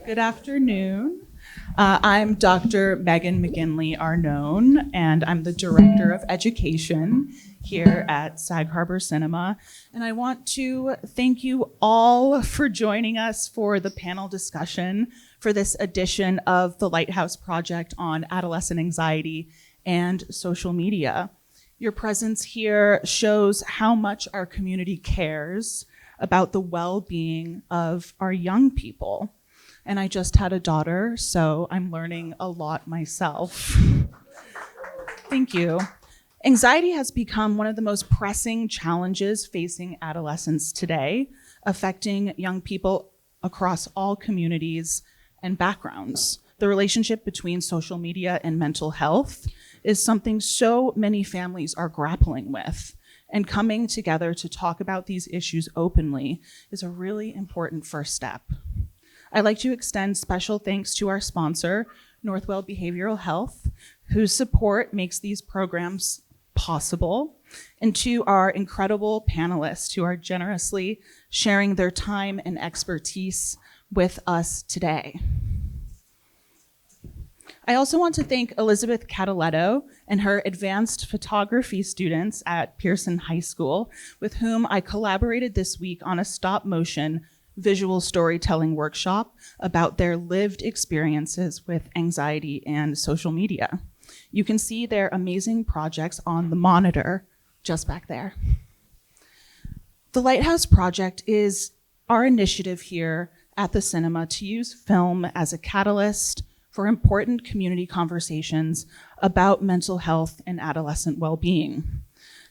Good afternoon. I'm Dr. Megan McGinley Arnone, and I'm the Director of Education here at Sag Harbor Cinema. And I want to thank you all for joining us for the panel discussion for this edition of the Lighthouse Project on adolescent anxiety and social media. Your presence here shows how much our community cares about the well-being of our young people. And I just had a daughter, so I'm learning a lot myself. Thank you. Anxiety has become one of the most pressing challenges facing adolescents today, affecting young people across all communities and backgrounds. The relationship between social media and mental health is something so many families are grappling with, and coming together to talk about these issues openly is a really important first step. I'd like to extend special thanks to our sponsor, Northwell Behavioral Health, whose support makes these programs possible, and to our incredible panelists who are generously sharing their time and expertise with us today. I also want to thank Elizabeth Cataletto and her advanced photography students at Pearson High School, with whom I collaborated this week on a stop-motion visual storytelling workshop about their lived experiences with anxiety and social media. You can see their amazing projects on the monitor just back there. The Lighthouse Project is our initiative here at the cinema to use film as a catalyst for important community conversations about mental health and adolescent well-being.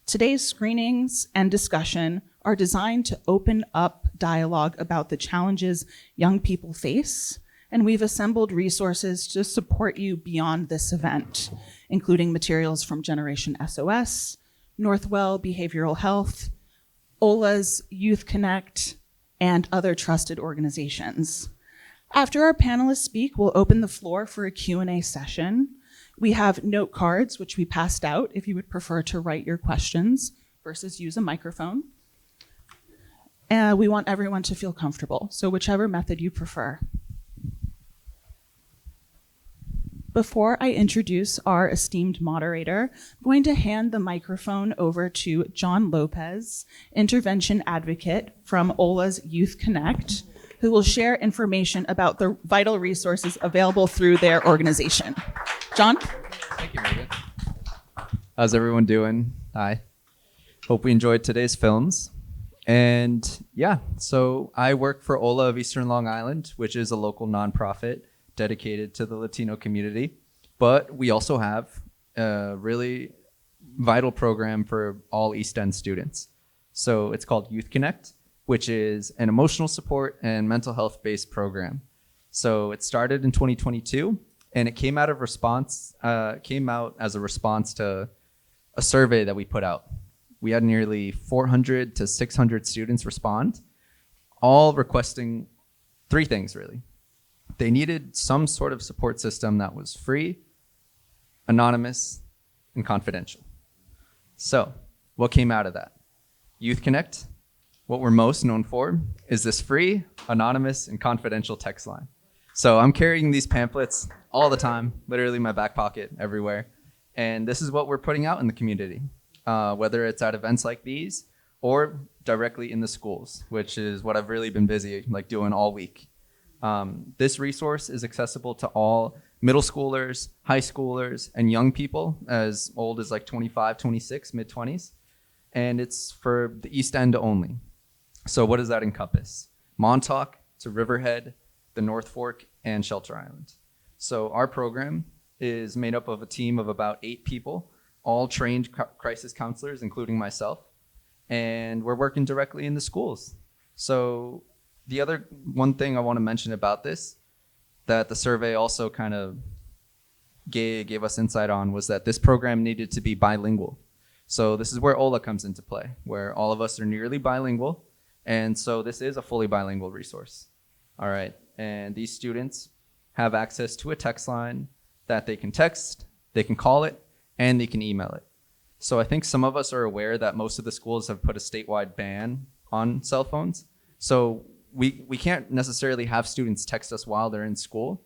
Today's screenings and discussion are designed to open up dialogue about the challenges young people face, and we've assembled resources to support you beyond this event, including materials from Generation S.O.S, Northwell Behavioral Health, OLA's Youth Connect, and other trusted organizations. After our panelists speak, we'll open the floor for a Q&A session. We have note cards, which we passed out if you would prefer to write your questions versus use a microphone. We want everyone to feel comfortable, so whichever method you prefer. Before I introduce our esteemed moderator, I'm going to hand the microphone over to John Lopez, intervention advocate from OLA's Youth Connect, who will share information about the vital resources available through their organization. John? Thank you, Megan. How's everyone doing? Hi. Hope we enjoyed today's films. And yeah, so I work for OLA of Eastern Long Island, which is a local nonprofit dedicated to the Latino community. But we also have a really vital program for all East End students. So it's called Youth Connect, which is an emotional support and mental health-based program. So it started in 2022, and it came out as a response to a survey that we put out. We had nearly 400 to 600 students respond, all requesting three things, really. They needed some sort of support system that was free, anonymous, and confidential. So what came out of that? Youth Connect, what we're most known for is this free, anonymous, and confidential text line. So I'm carrying these pamphlets all the time, literally in my back pocket, everywhere. And this is what we're putting out in the community, whether it's at events like these or directly in the schools, which is what I've really been busy doing all week. This resource is accessible to all middle schoolers, high schoolers, and young people as old as 25, 26, mid-20s. And it's for the East End only. So what does that encompass? Montauk to Riverhead, the North Fork, and Shelter Island. So our program is made up of a team of about 8 people, all trained crisis counselors, including myself. And we're working directly in the schools. So the other one thing I want to mention about this, that the survey also kind of gave us insight on, was that this program needed to be bilingual. So this is where OLA comes into play, where all of us are nearly bilingual. And so this is a fully bilingual resource. All right. And these students have access to a text line that they can text, they can call it, and they can email it. So I think some of us are aware that most of the schools have put a statewide ban on cell phones. So we can't necessarily have students text us while they're in school,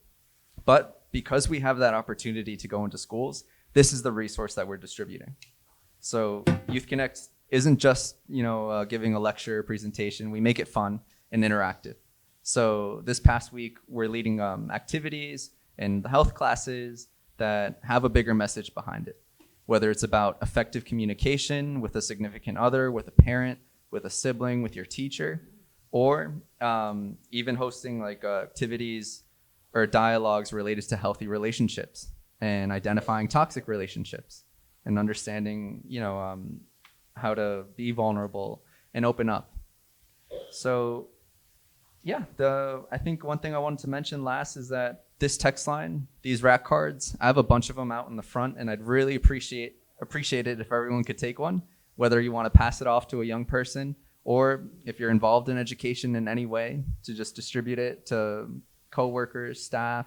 but because we have that opportunity to go into schools, this is the resource that we're distributing. So Youth Connect isn't just, giving a lecture presentation. We make it fun and interactive. So this past week, we're leading activities and health classes that have a bigger message behind it, whether it's about effective communication with a significant other, with a parent, with a sibling, with your teacher, or even hosting like activities or dialogues related to healthy relationships and identifying toxic relationships and understanding, how to be vulnerable and open up. So yeah, I think one thing I wanted to mention last is that this text line, these rack cards, I have a bunch of them out in the front, and I'd really appreciate it if everyone could take one, whether you want to pass it off to a young person or if you're involved in education in any way, to just distribute it to coworkers, staff.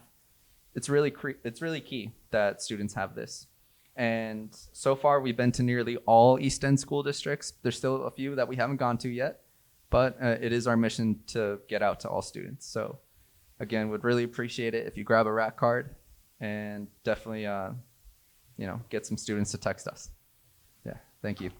It's really key that students have this. And so far, we've been to nearly all East End school districts. There's still a few that we haven't gone to yet, but it is our mission to get out to all students. So again, would really appreciate it if you grab a rack card and definitely, get some students to text us. Yeah, thank you.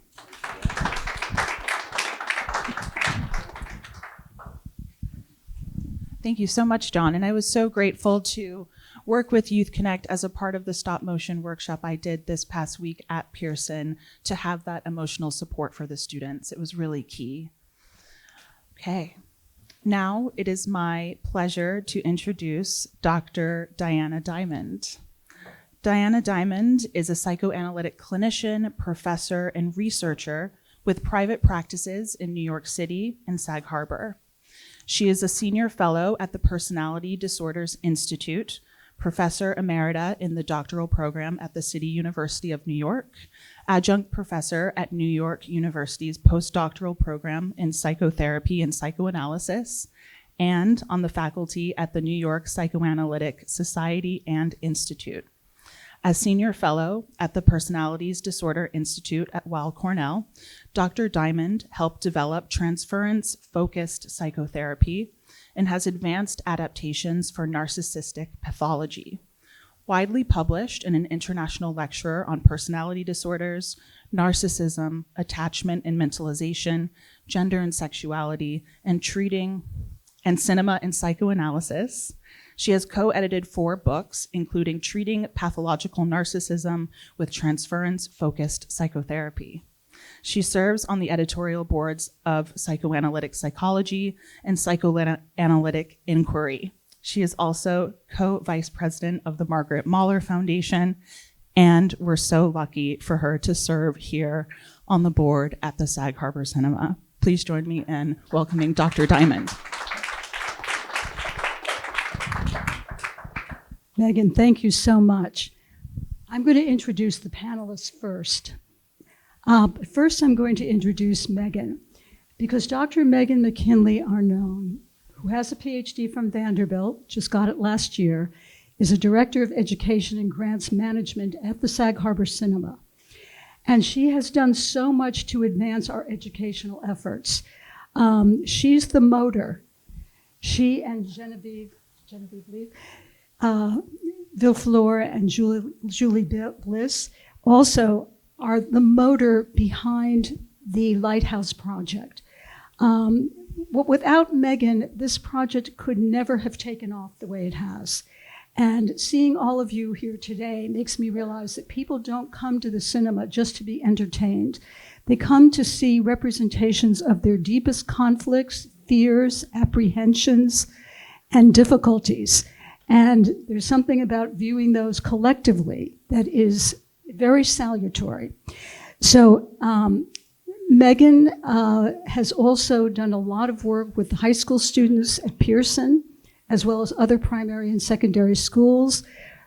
Thank you so much, John. And I was so grateful to work with Youth Connect as a part of the stop motion workshop I did this past week at Pearson to have that emotional support for the students. It was really key. Okay, now it is my pleasure to introduce Dr. Diana Diamond. Diana Diamond is a psychoanalytic clinician, professor, and researcher with private practices in New York City and Sag Harbor. She is a senior fellow at the Personality Disorders Institute, professor emerita in the doctoral program at the City University of New York, adjunct professor at New York University's postdoctoral program in psychotherapy and psychoanalysis, and on the faculty at the New York Psychoanalytic Society and Institute. As senior fellow at the Personalities Disorder Institute at Weill Cornell, Dr. Diamond helped develop transference-focused psychotherapy and has advanced adaptations for narcissistic pathology. Widely published and an international lecturer on personality disorders, narcissism, attachment and mentalization, gender and sexuality, and treating and cinema and psychoanalysis. She has co-edited 4 books, including Treating Pathological Narcissism with Transference-Focused Psychotherapy. She serves on the editorial boards of Psychoanalytic Psychology and Psychoanalytic Inquiry. She is also co-vice president of the Margaret Mahler Foundation, and we're so lucky for her to serve here on the board at the Sag Harbor Cinema. Please join me in welcoming Dr. Diamond. Megan, thank you so much. I'm going to introduce the panelists first. But first, I'm going to introduce Megan, because Dr. Megan McKinley Arnone, who has a Ph.D. from Vanderbilt, just got it last year, is a director of education and grants management at the Sag Harbor Cinema. And she has done so much to advance our educational efforts. She's the motor. She and Genevieve Villefleur and Julie Bliss also are the motor behind the Lighthouse Project. Without Megan, this project could never have taken off the way it has. And seeing all of you here today makes me realize that people don't come to the cinema just to be entertained. They come to see representations of their deepest conflicts, fears, apprehensions, and difficulties. And there's something about viewing those collectively that is very salutary. So Megan has also done a lot of work with high school students at Pearson, as well as other primary and secondary schools.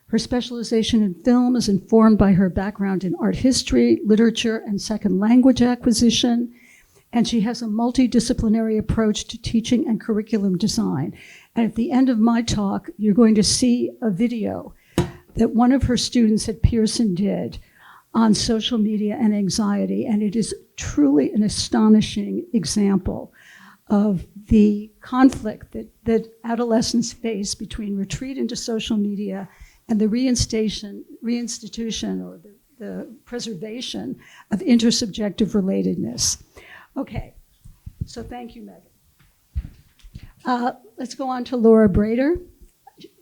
Her specialization in film is informed by her background in art history, literature, and second language acquisition. And she has a multidisciplinary approach to teaching and curriculum design. And at the end of my talk, you're going to see a video that one of her students at Pearson did on social media and anxiety. And it is truly an astonishing example of the conflict that adolescents face between retreat into social media and the reinstitution or the preservation of intersubjective relatedness. Okay, so thank you, Megan. Let's go on to Laura Braider.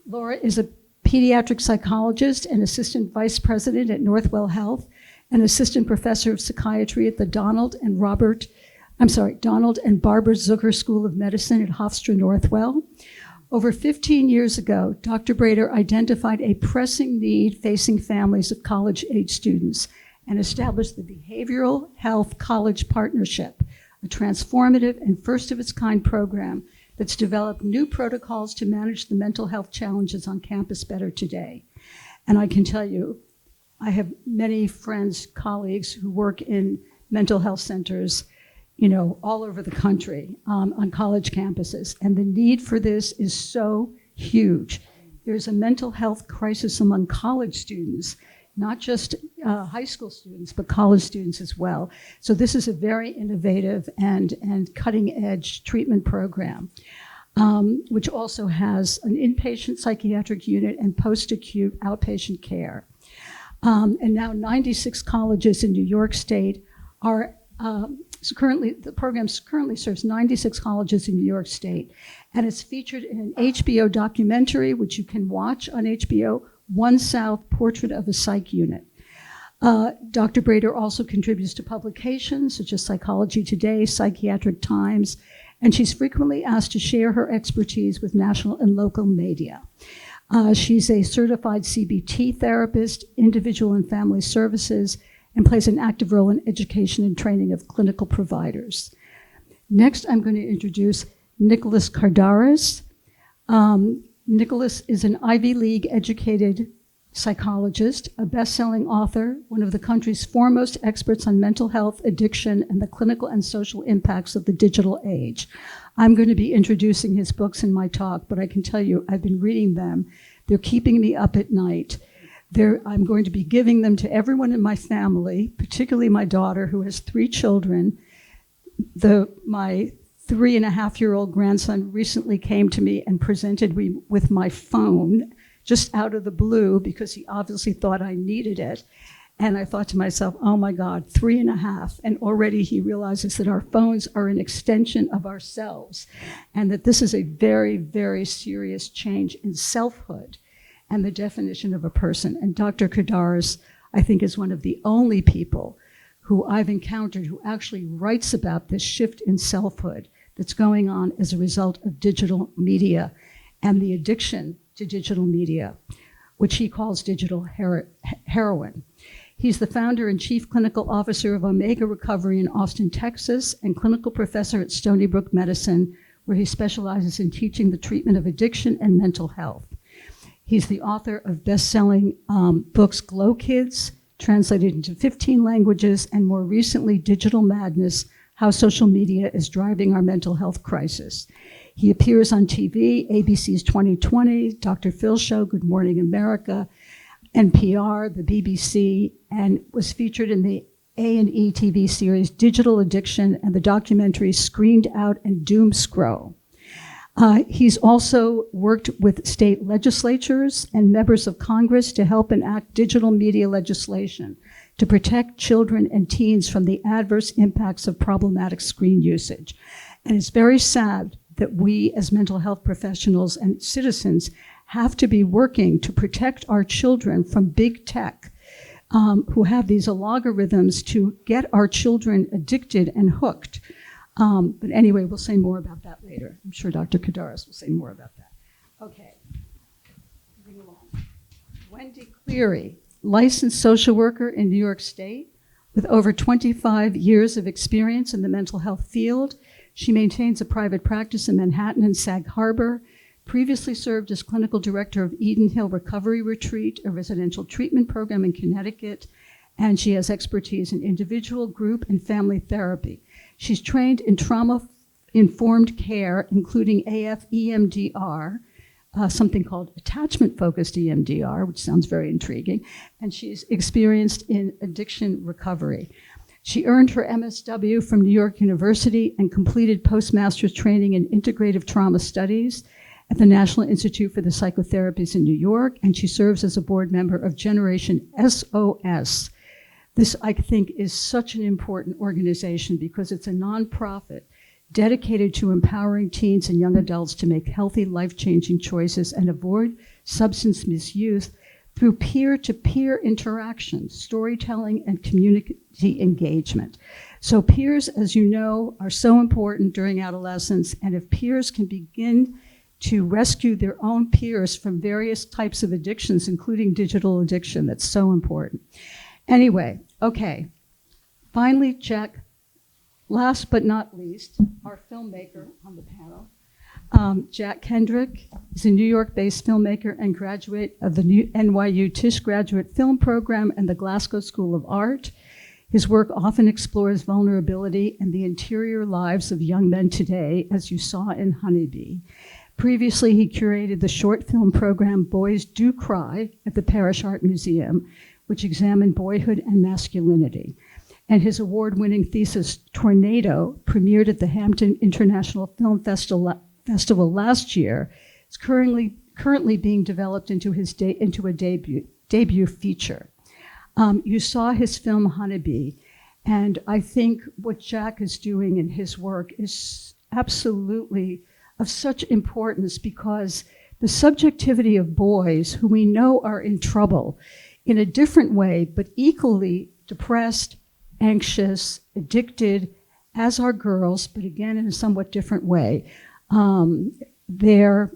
Laura is a pediatric psychologist and assistant vice president at Northwell Health and assistant professor of psychiatry at the Donald and Barbara Zucker School of Medicine at Hofstra Northwell. Over 15 years ago, Dr. Braider identified a pressing need facing families of college-age students and established the Behavioral Health College Partnership, a transformative and first-of-its-kind program that's developed new protocols to manage the mental health challenges on campus better today. And I can tell you, I have many friends, colleagues who work in mental health centers, all over the country on college campuses. And the need for this is so huge. There's a mental health crisis among college students, not just high school students, but college students as well. So this is a very innovative and cutting-edge treatment program, which also has an inpatient psychiatric unit and post-acute outpatient care. And now 96 colleges in New York State are the program currently serves 96 colleges in New York State, and it's featured in an HBO documentary, which you can watch on HBO, One South, Portrait of a Psych Unit. Dr. Braider also contributes to publications such as Psychology Today, Psychiatric Times, and she's frequently asked to share her expertise with national and local media. She's a certified CBT therapist, individual and family services, and plays an active role in education and training of clinical providers. Next, I'm going to introduce Nicholas Kardaras. Nicholas is an Ivy League educated psychologist, a best-selling author, one of the country's foremost experts on mental health, addiction, and the clinical and social impacts of the digital age. I'm going to be introducing his books in my talk, but I can tell you I've been reading them. They're keeping me up at night. I'm going to be giving them to everyone in my family, particularly my daughter, who has 3 children. My 3.5-year-old grandson recently came to me and presented me with my phone just out of the blue because he obviously thought I needed it. And I thought to myself, oh my God, 3.5. And already he realizes that our phones are an extension of ourselves and that this is a very, very serious change in selfhood and the definition of a person. And Dr. Kardaras, I think, is one of the only people who I've encountered who actually writes about this shift in selfhood that's going on as a result of digital media and the addiction to digital media, which he calls digital heroin. He's the founder and chief clinical officer of Omega Recovery in Austin, Texas, and clinical professor at Stony Brook Medicine, where he specializes in teaching the treatment of addiction and mental health. He's the author of best-selling books Glow Kids, translated into 15 languages, and more recently, Digital Madness, How Social Media is Driving Our Mental Health Crisis. He appears on TV, ABC's 2020, Dr. Phil Show, Good Morning America, NPR, the BBC, and was featured in the A&E TV series Digital Addiction and the documentary Screened Out and Doom Scroll. He's also worked with state legislatures and members of Congress to help enact digital media legislation to protect children and teens from the adverse impacts of problematic screen usage. And it's very sad that we as mental health professionals and citizens have to be working to protect our children from big tech, who have these algorithms to get our children addicted and hooked. But anyway, we'll say more about that later. I'm sure Dr. Kardaras will say more about that. Okay, moving along. Wendy Cleary, licensed social worker in New York State with over 25 years of experience in the mental health field. She maintains a private practice in Manhattan and Sag Harbor, previously served as clinical director of Eden Hill Recovery Retreat, a residential treatment program in Connecticut, and she has expertise in individual, group, and family therapy. She's trained in trauma-informed care, including AF EMDR, something called attachment-focused EMDR, which sounds very intriguing, and she's experienced in addiction recovery. She earned her MSW from New York University and completed postmaster's training in integrative trauma studies at the National Institute for the Psychotherapies in New York, and she serves as a board member of Generation S.O.S. This, I think, is such an important organization because it's a nonprofit dedicated to empowering teens and young adults to make healthy, life-changing choices and avoid substance misuse through peer-to-peer interaction, storytelling, and community engagement. So peers, as you know, are so important during adolescence, and if peers can begin to rescue their own peers from various types of addictions, including digital addiction, that's so important. Anyway, okay. Finally, check. Last but not least, our filmmaker on the panel. Jack Kendrick is a New York-based filmmaker and graduate of the NYU Tisch Graduate Film Program and the Glasgow School of Art. His work often explores vulnerability and the interior lives of young men today, as you saw in Honeybee. Previously, he curated the short film program Boys Do Cry at the Parrish Art Museum, which examined boyhood and masculinity. And his award-winning thesis, Tornado, premiered at the Hampton International Film Festival last year. It's currently being developed into a debut feature. You saw his film Honeybee, and I think what Jack is doing in his work is absolutely of such importance because the subjectivity of boys who we know are in trouble in a different way, but equally depressed, anxious, addicted, as are girls, but again in a somewhat different way. Their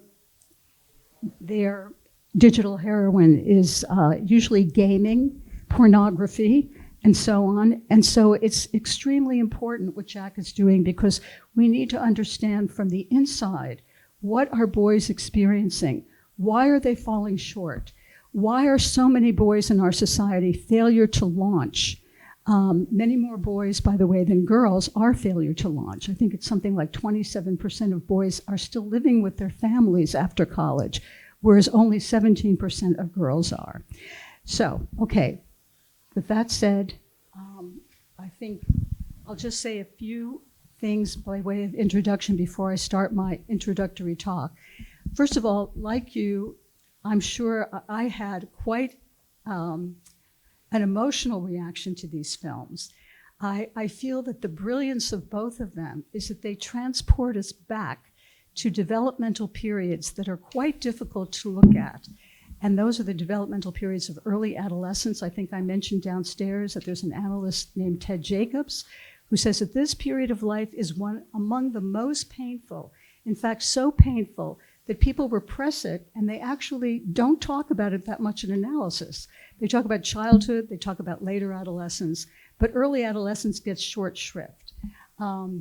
digital heroine is usually gaming, pornography, and so on. And so it's extremely important what Jack is doing because we need to understand from the inside, what are boys experiencing? Why are they falling short? Why are so many boys in our society failure to launch? Many more boys, by the way, than girls are failure to launch. I think it's something like 27% of boys are still living with their families after college, whereas only 17% of girls are. So, okay, with that said, I think I'll just say a few things by way of introduction before I start my introductory talk. First of all, like you, I'm sure I had quite an emotional reaction to these films. I feel that the brilliance of both of them is that they transport us back to developmental periods that are quite difficult to look at. And those are the developmental periods of early adolescence. I think I mentioned downstairs that there's an analyst named Ted Jacobs who says that this period of life is one among the most painful. In fact, so painful that people repress it and they actually don't talk about it that much in analysis. They talk about childhood, they talk about later adolescence, but early adolescence gets short shrift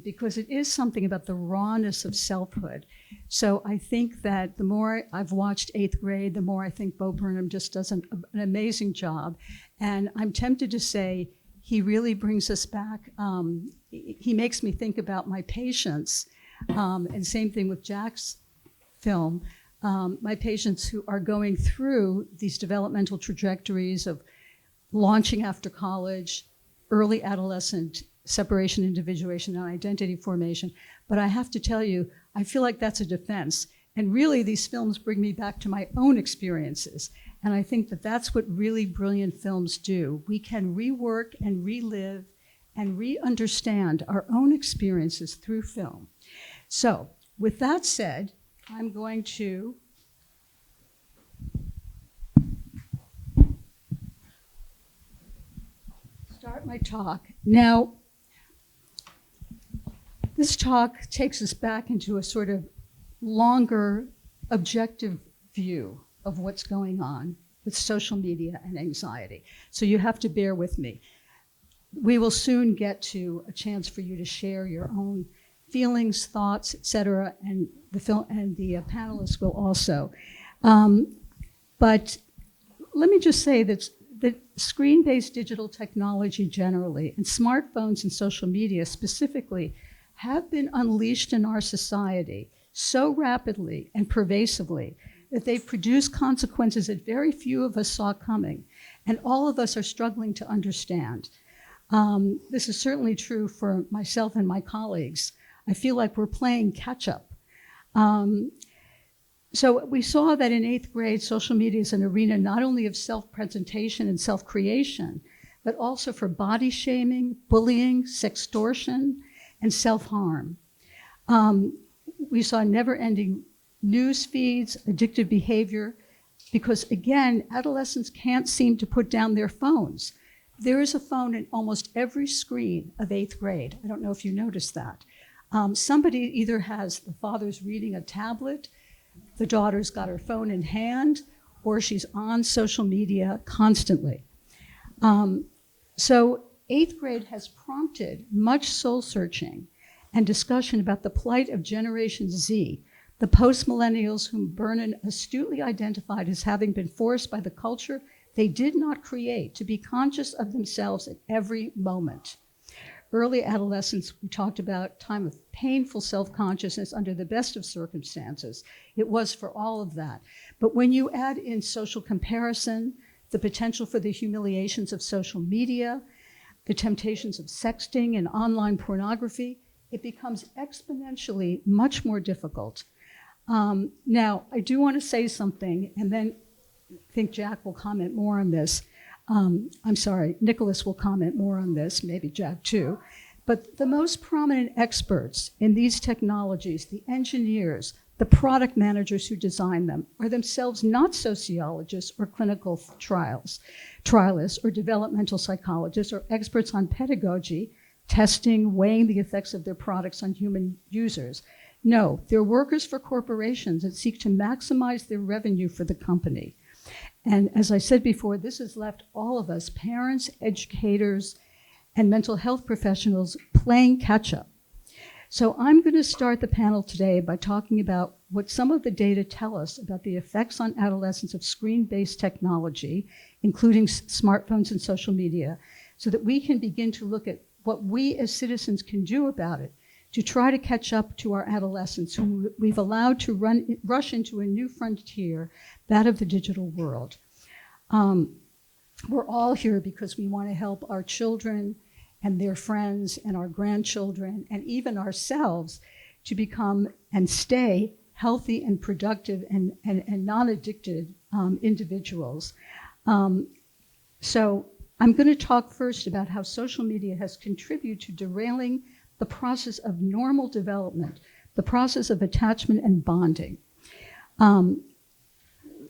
because it is something about the rawness of selfhood. So I think that the more I've watched 8th grade, the more I think Bo Burnham just does an amazing job. And I'm tempted to say he really brings us back. He makes me think about my patients, and same thing with Jack's film, my patients who are going through these developmental trajectories of launching after college, early adolescent separation, individuation, and identity formation. But I have to tell you, I feel like that's a defense. And really, these films bring me back to my own experiences. And I think that that's what really brilliant films do. We can rework and relive and re-understand our own experiences through film. So, with that said, I'm going to start my talk. Now, this talk takes us back into a sort of longer, objective view of what's going on with social media and anxiety. So you have to bear with me. We will soon get to a chance for you to share your own feelings, thoughts, etc., and the panelists will also. But let me just say that screen-based digital technology generally, and smartphones and social media specifically, have been unleashed in our society so rapidly and pervasively that they've produced consequences that very few of us saw coming, and all of us are struggling to understand. This is certainly true for myself and my colleagues. I feel like we're playing catch up. So we saw that in 8th grade, social media is an arena not only of self-presentation and self-creation, but also for body shaming, bullying, sextortion, and self-harm. We saw never-ending news feeds, addictive behavior, because again, adolescents can't seem to put down their phones. There is a phone in almost every screen of 8th grade. I don't know if you noticed that. Somebody either has the father's reading a tablet, the daughter's got her phone in hand, or she's on social media constantly. So 8th grade has prompted much soul searching and discussion about the plight of Generation Z, the post-millennials whom Vernon astutely identified as having been forced by the culture they did not create to be conscious of themselves at every moment. Early adolescence, we talked about time of painful self-consciousness under the best of circumstances. It was for all of that. But when you add in social comparison, the potential for the humiliations of social media, the temptations of sexting and online pornography, it becomes exponentially much more difficult. Now, I do want to say something, and then I think Jack will comment more on this. I'm sorry, Nicholas will comment more on this, maybe Jack too. But the most prominent experts in these technologies, the engineers, the product managers who design them, are themselves not sociologists or clinical trialists or developmental psychologists or experts on pedagogy, testing, weighing the effects of their products on human users. No, they're workers for corporations that seek to maximize their revenue for the company. And as I said before, this has left all of us, parents, educators, and mental health professionals, playing catch up. So I'm going to start the panel today by talking about what some of the data tell us about the effects on adolescents of screen-based technology, including smartphones and social media, so that we can begin to look at what we as citizens can do about it to try to catch up to our adolescents whom we've allowed to rush into a new frontier, that of the digital world. We're all here because we want to help our children and their friends and our grandchildren and even ourselves to become and stay healthy and productive and non-addicted individuals. So I'm going to talk first about how social media has contributed to derailing the process of normal development, the process of attachment and bonding. I'm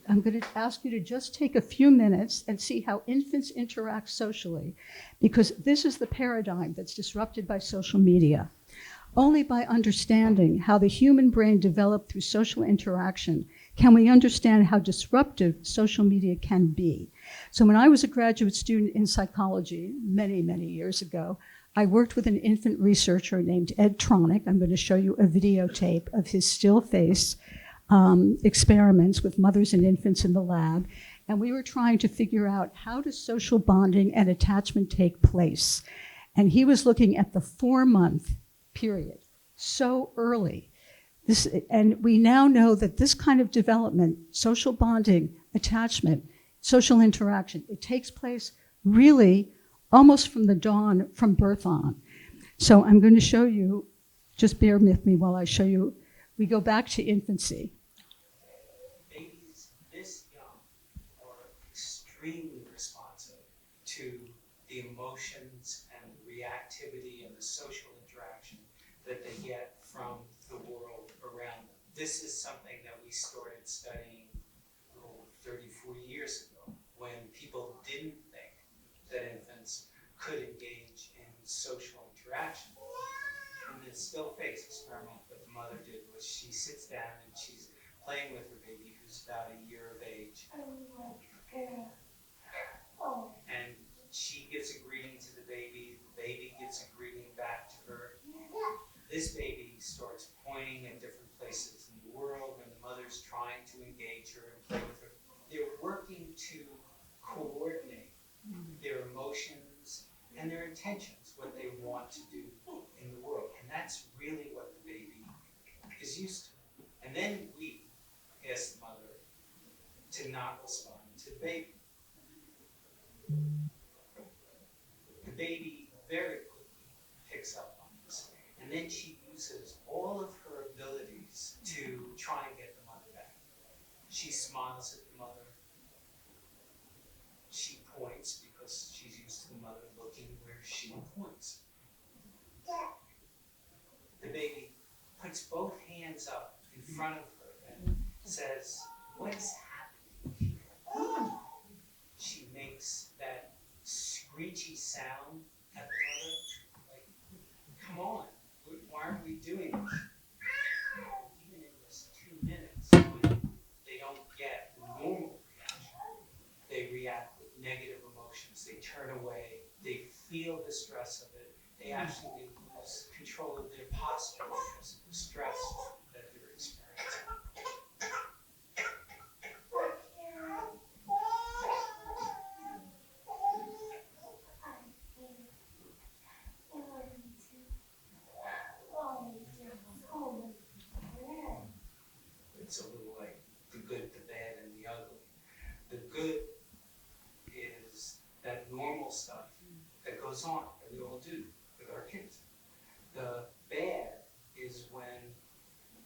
going to ask you to just take a few minutes and see how infants interact socially, because this is the paradigm that's disrupted by social media. Only by understanding how the human brain developed through social interaction can we understand how disruptive social media can be. So when I was a graduate student in psychology many, many years ago, I worked with an infant researcher named Ed Tronick. I'm going to show you a videotape of his still face experiments with mothers and infants in the lab. And we were trying to figure out how does social bonding and attachment take place. And he was looking at the 4-month period, so early. And we now know that this kind of development, social bonding, attachment, social interaction, it takes place really almost from the dawn, from birth on. So I'm going to show you, just bear with me while I show you. We go back to infancy. Babies this young are extremely responsive to the emotions and the reactivity and the social interaction that they get from the world around them. This is something that we started studying 30, 40 years ago, when people didn't think that infants could engage in social interaction. And the still face experiment that the mother did was she sits down and she's playing with her baby who's about a year of age. And she gives a greeting to the baby gives a greeting back to her. This baby starts pointing at different places in the world and the mother's trying to engage her and play with her. They're working to coordinate their emotions and their intentions, what they want to do in the world. And that's really what the baby is used to. And then we ask the mother to not respond to the baby. The baby And then she uses all of her abilities to try and get the mother back. She smiles at the mother. She points because she's used to the mother looking where she points. The baby puts both hands up in front of her and says, "What is happening here?" She makes that screechy sound at the mother, like, "Come on, why aren't we doing this?" Even in this 2 minutes, when they don't get the normal reaction, they react with negative emotions. They turn away. They feel the stress of it. They actually lose control of their posture because of the stress that they're experiencing. It's a little like the good, the bad, and the ugly. The good is that normal stuff that goes on that we all do with our kids. The bad is when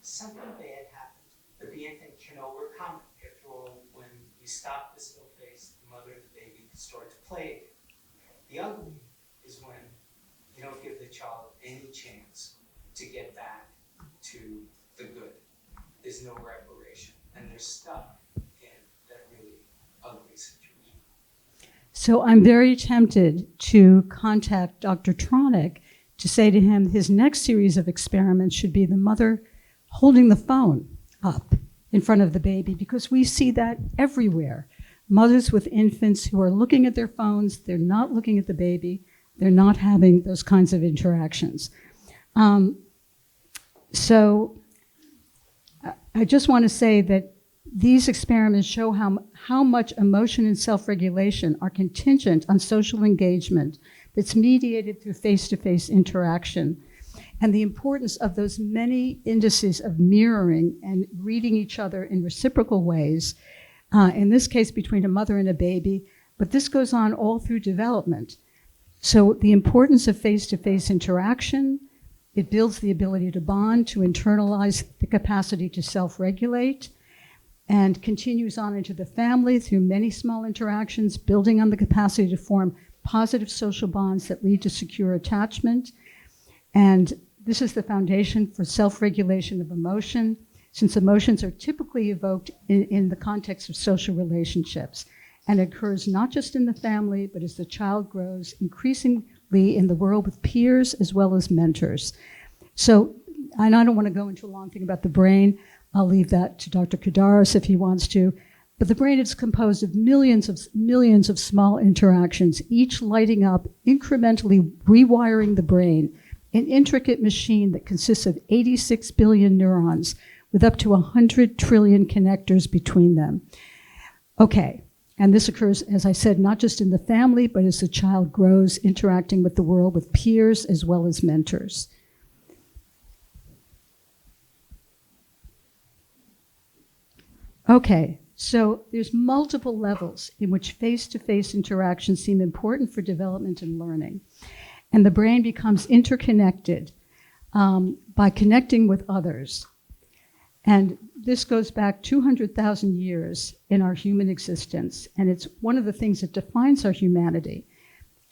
something bad happens, but the infant can overcome it. After all, when we stop this little face, the mother and the baby can start to play again. The ugly is when you don't give the child any chance to get back to the good. There's no reparation, and they're stuck in that really ugly situation. So I'm very tempted to contact Dr. Tronick to say to him his next series of experiments should be the mother holding the phone up in front of the baby, because we see that everywhere. Mothers with infants who are looking at their phones, they're not looking at the baby, they're not having those kinds of interactions. So I just want to say that these experiments show how much emotion and self-regulation are contingent on social engagement that's mediated through face-to-face interaction, and the importance of those many indices of mirroring and reading each other in reciprocal ways, in this case between a mother and a baby, but this goes on all through development. So the importance of face-to-face interaction, it builds the ability to bond, to internalize the capacity to self-regulate, and continues on into the family through many small interactions, building on the capacity to form positive social bonds that lead to secure attachment. And this is the foundation for self-regulation of emotion, since emotions are typically evoked in the context of social relationships, and occurs not just in the family, but as the child grows increasingly in the world with peers as well as mentors. So, and I don't want to go into a long thing about the brain. I'll leave that to Dr. Kardaras if he wants to. But the brain is composed of millions of small interactions, each lighting up, incrementally rewiring the brain, an intricate machine that consists of 86 billion neurons with up to 100 trillion connectors between them. Okay, and this occurs, as I said, not just in the family, but as the child grows, interacting with the world with peers as well as mentors. Okay, so there's multiple levels in which face-to-face interactions seem important for development and learning. And the brain becomes interconnected by connecting with others. And this goes back 200,000 years in our human existence, and it's one of the things that defines our humanity.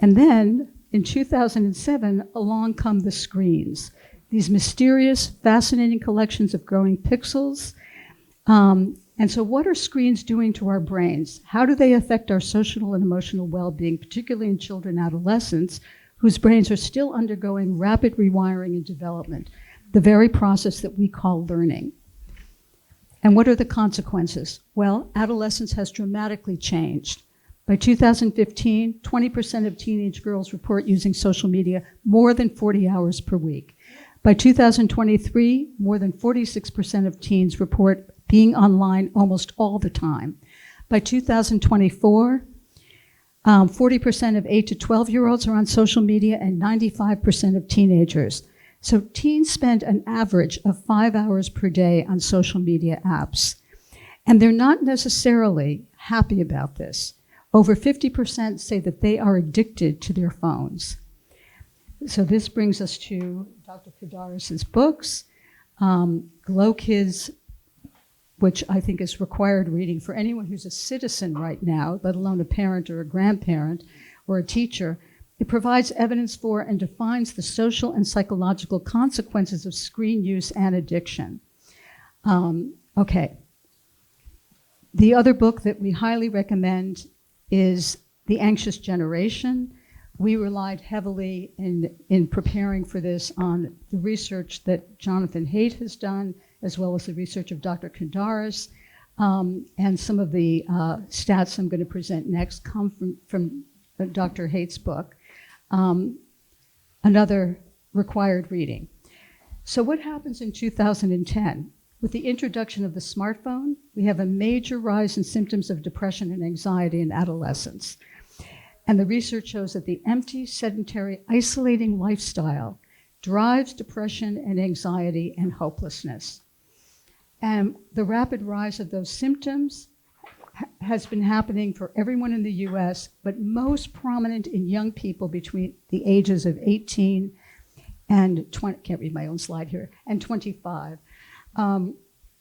And then, in 2007, along come the screens, these mysterious, fascinating collections of growing pixels. And so what are screens doing to our brains? How do they affect our social and emotional well-being, particularly in children and adolescents, whose brains are still undergoing rapid rewiring and development, the very process that we call learning? And what are the consequences? Well, adolescence has dramatically changed. By 2015, 20% of teenage girls report using social media more than 40 hours per week. By 2023, more than 46% of teens report being online almost all the time. By 2024, 40% of 8 to 12-year-olds are on social media and 95% of teenagers. So teens spend an average of 5 hours per day on social media apps. And they're not necessarily happy about this. Over 50% say that they are addicted to their phones. So this brings us to Dr. Kardaras' books, Glow Kids, which I think is required reading for anyone who's a citizen right now, let alone a parent or a grandparent or a teacher. It provides evidence for and defines the social and psychological consequences of screen use and addiction. Okay. The other book that we highly recommend is The Anxious Generation. We relied heavily in preparing for this on the research that Jonathan Haidt has done, as well as the research of Dr. Kardaras. And some of the stats I'm going to present next come from Dr. Haidt's book. Another required reading. So what happens in 2010? With the introduction of the smartphone, we have a major rise in symptoms of depression and anxiety in adolescents. And the research shows that the empty, sedentary, isolating lifestyle drives depression and anxiety and hopelessness. And the rapid rise of those symptoms has been happening for everyone in the US, but most prominent in young people between the ages of 18 and 20, can't read my own slide here, and 25.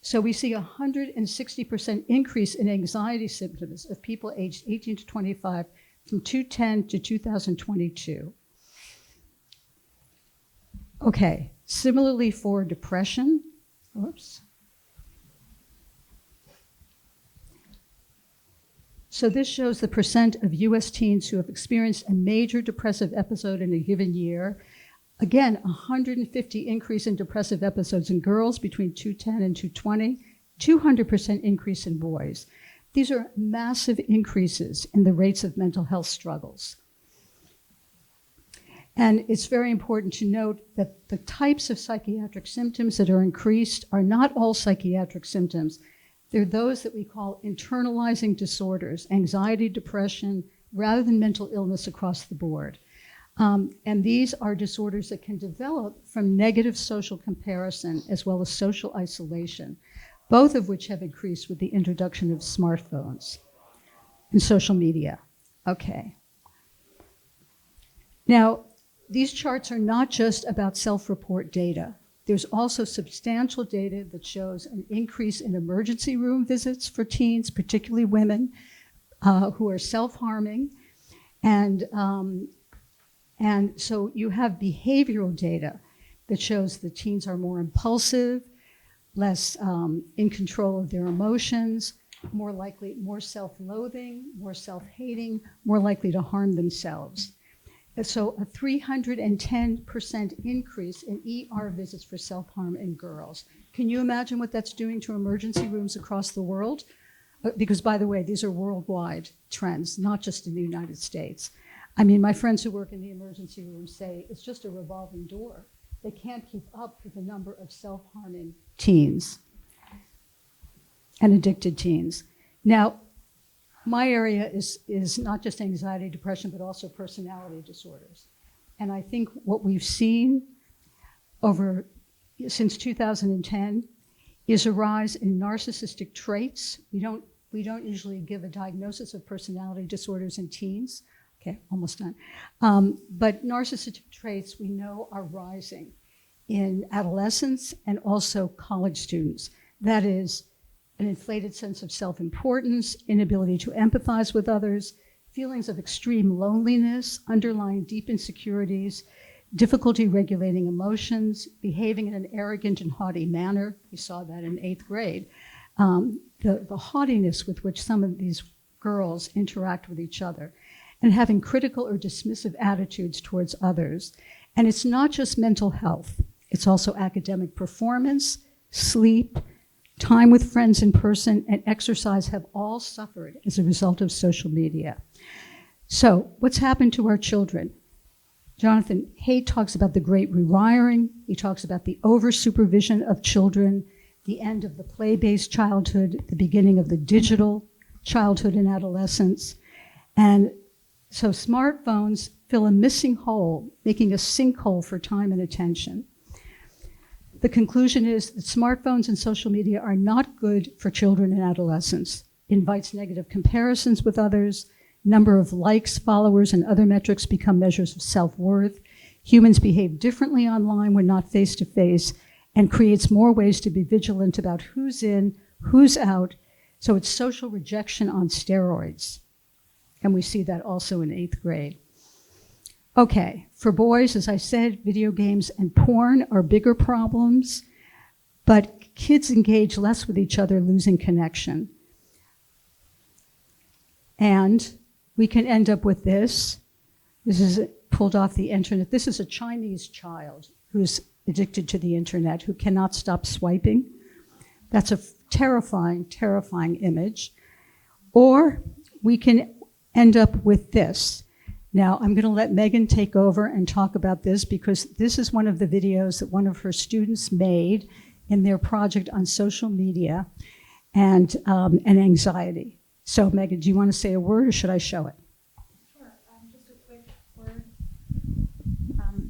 So we see a 160% increase in anxiety symptoms of people aged 18 to 25 from 2010 to 2022. Okay, similarly for depression, whoops. So this shows the percent of US teens who have experienced a major depressive episode in a given year. Again, 150 increase in depressive episodes in girls between 210 and 220, 200% increase in boys. These are massive increases in the rates of mental health struggles. And it's very important to note that the types of psychiatric symptoms that are increased are not all psychiatric symptoms. They're those that we call internalizing disorders, anxiety, depression, rather than mental illness across the board. And these are disorders that can develop from negative social comparison as well as social isolation, both of which have increased with the introduction of smartphones and social media. Okay. Now, these charts are not just about self-report data. There's also substantial data that shows an increase in emergency room visits for teens, particularly women who are self-harming. And so you have behavioral data that shows that teens are more impulsive, less in control of their emotions, more likely, more self-loathing, more self-hating, more likely to harm themselves. And so a 310% increase in ER visits for self-harm in girls. Can you imagine what that's doing to emergency rooms across the world? Because, by the way, these are worldwide trends, not just in the United States. I mean, my friends who work in the emergency room say it's just a revolving door. They can't keep up with the number of self-harming teens and addicted teens. Now, my area is not just anxiety, depression, but also personality disorders. And I think what we've seen since 2010 is a rise in narcissistic traits. We don't usually give a diagnosis of personality disorders in teens. Okay, almost done. But narcissistic traits we know are rising in adolescents and also college students. That is an inflated sense of self-importance, inability to empathize with others, feelings of extreme loneliness, underlying deep insecurities, difficulty regulating emotions, behaving in an arrogant and haughty manner. We saw that in 8th grade. The haughtiness with which some of these girls interact with each other, and having critical or dismissive attitudes towards others. And it's not just mental health. It's also academic performance, sleep, time with friends in person, and exercise have all suffered as a result of social media. So what's happened to our children? Jonathan Haidt talks about the great rewiring. He talks about the over-supervision of children, the end of the play-based childhood, the beginning of the digital childhood and adolescence. And so smartphones fill a missing hole, making a sinkhole for time and attention. The conclusion is that smartphones and social media are not good for children and adolescents. It invites negative comparisons with others. Number of likes, followers, and other metrics become measures of self-worth. Humans behave differently online when not face-to-face, and creates more ways to be vigilant about who's in, who's out. So it's social rejection on steroids. And we see that also in 8th grade. Okay, for boys, as I said, video games and porn are bigger problems, but kids engage less with each other, losing connection. And we can end up with this. This is pulled off the internet. This is a Chinese child who's addicted to the internet, who cannot stop swiping. That's a terrifying, terrifying image. Or we can end up with this. Now, I'm going to let Megan take over and talk about this, because this is one of the videos that one of her students made in their project on social media and anxiety. So, Megan, do you want to say a word, or should I show it? Sure, just a quick word.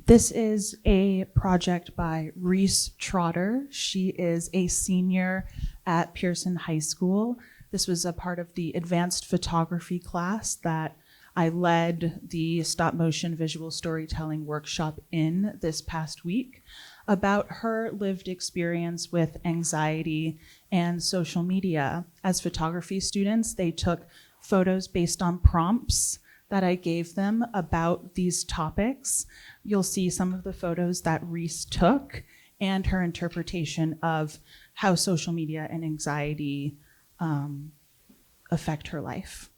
This is a project by Reese Trotter. She is a senior at Pearson High School. This was a part of the advanced photography class that I led the stop motion visual storytelling workshop in this past week, about her lived experience with anxiety and social media. As photography students, they took photos based on prompts that I gave them about these topics. You'll see some of the photos that Reese took and her interpretation of how social media and anxiety affect her life.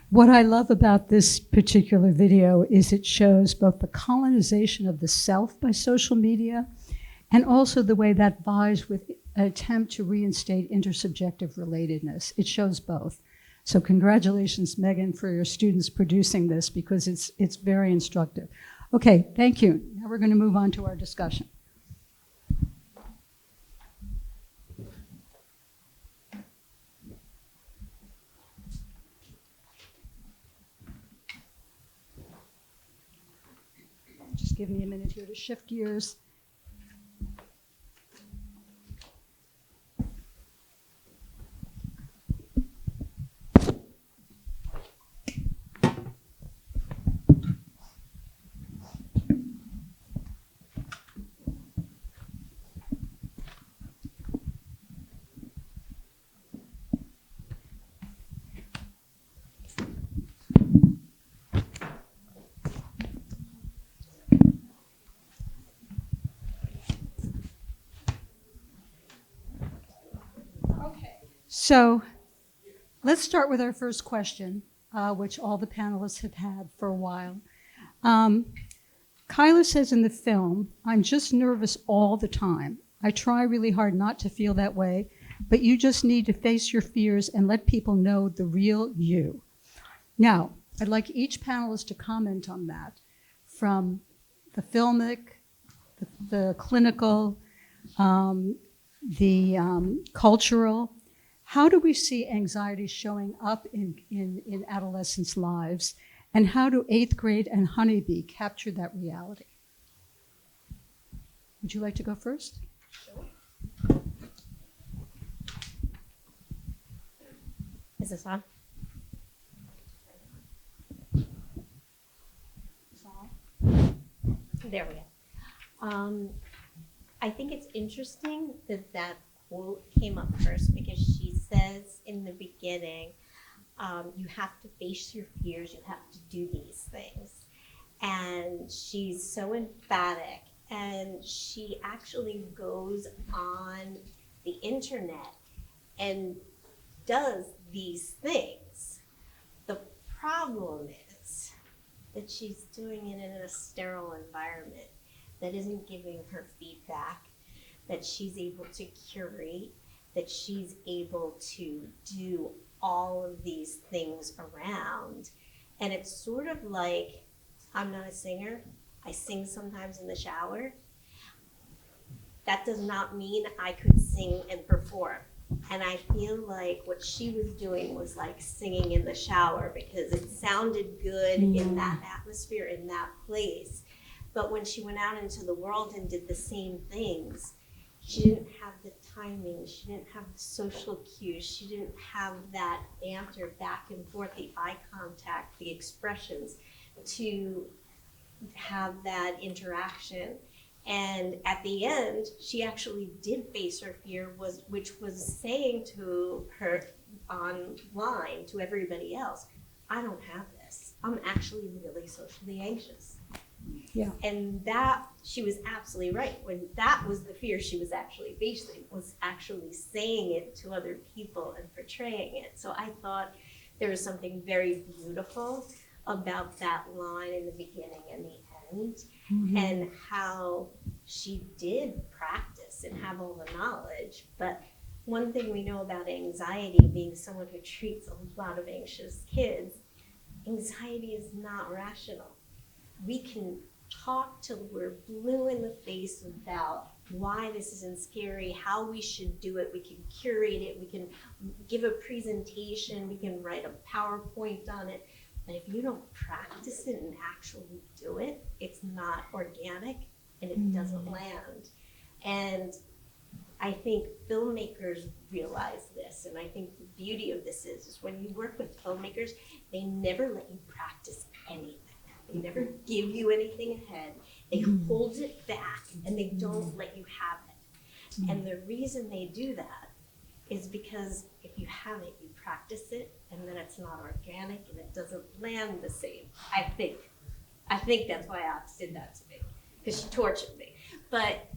What I love about this particular video is it shows both the colonization of the self by social media and also the way that vies with an attempt to reinstate intersubjective relatedness. It shows both. So congratulations, Megan, for your students producing this, because it's very instructive. Okay, thank you. Now we're going to move on to our discussion. Just give me a minute here to shift gears. So let's start with our first question, which all the panelists have had for a while. Kyla says in the film, "I'm just nervous all the time. I try really hard not to feel that way, but you just need to face your fears and let people know the real you." Now, I'd like each panelist to comment on that, from the filmic, the clinical, the cultural. How do we see anxiety showing up in adolescents' lives? And how do 8th grade and Honeybee capture that reality? Would you like to go first? Sure. Is this on? There we go. I think it's interesting that quote came up first, because she says in the beginning, you have to face your fears, you have to do these things. And she's so emphatic, and she actually goes on the internet and does these things. The problem is that she's doing it in a sterile environment that isn't giving her feedback, that she's able to curate, that she's able to do all of these things around. And it's sort of like, I'm not a singer. I sing sometimes in the shower. That does not mean I could sing and perform. And I feel like what she was doing was like singing in the shower because it sounded good in that atmosphere, in that place. But when she went out into the world and did the same things, she didn't have the timing, she didn't have the social cues, she didn't have that banter back and forth, the eye contact, the expressions, to have that interaction. And at the end, she actually did face her fear, which was saying to her online, to everybody else, I don't have this. I'm actually really socially anxious. Yeah. And that, she was absolutely right. When that was the fear she was actually facing, was actually saying it to other people and portraying it. So I thought there was something very beautiful about that line in the beginning and the end, and how she did practice and have all the knowledge. But one thing we know about anxiety, being someone who treats a lot of anxious kids, anxiety is not rational. We can talk till we're blue in the face about why this isn't scary, how we should do it. We can curate it, we can give a presentation, we can write a PowerPoint on it. But if you don't practice it and actually do it, it's not organic and it doesn't land. And I think filmmakers realize this, and I think the beauty of this is when you work with filmmakers, they never let you practice anything. They never give you anything ahead. They hold it back and they don't let you have it. And the reason they do that is because if you have it, you practice it, and then it's not organic and it doesn't land the same. I think that's why Alex did that to me, because she tortured me. But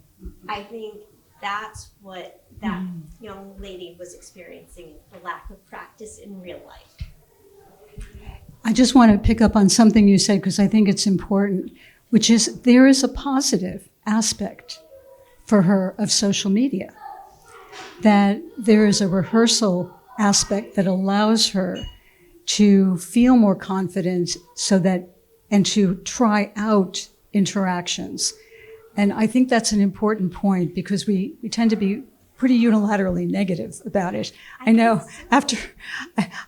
I think that's what that young lady was experiencing, the lack of practice in real life. I just want to pick up on something you said because I think it's important, which is there is a positive aspect for her of social media, that there is a rehearsal aspect that allows her to feel more confident and to try out interactions. And I think that's an important point because we tend to be pretty unilaterally negative about it. I know after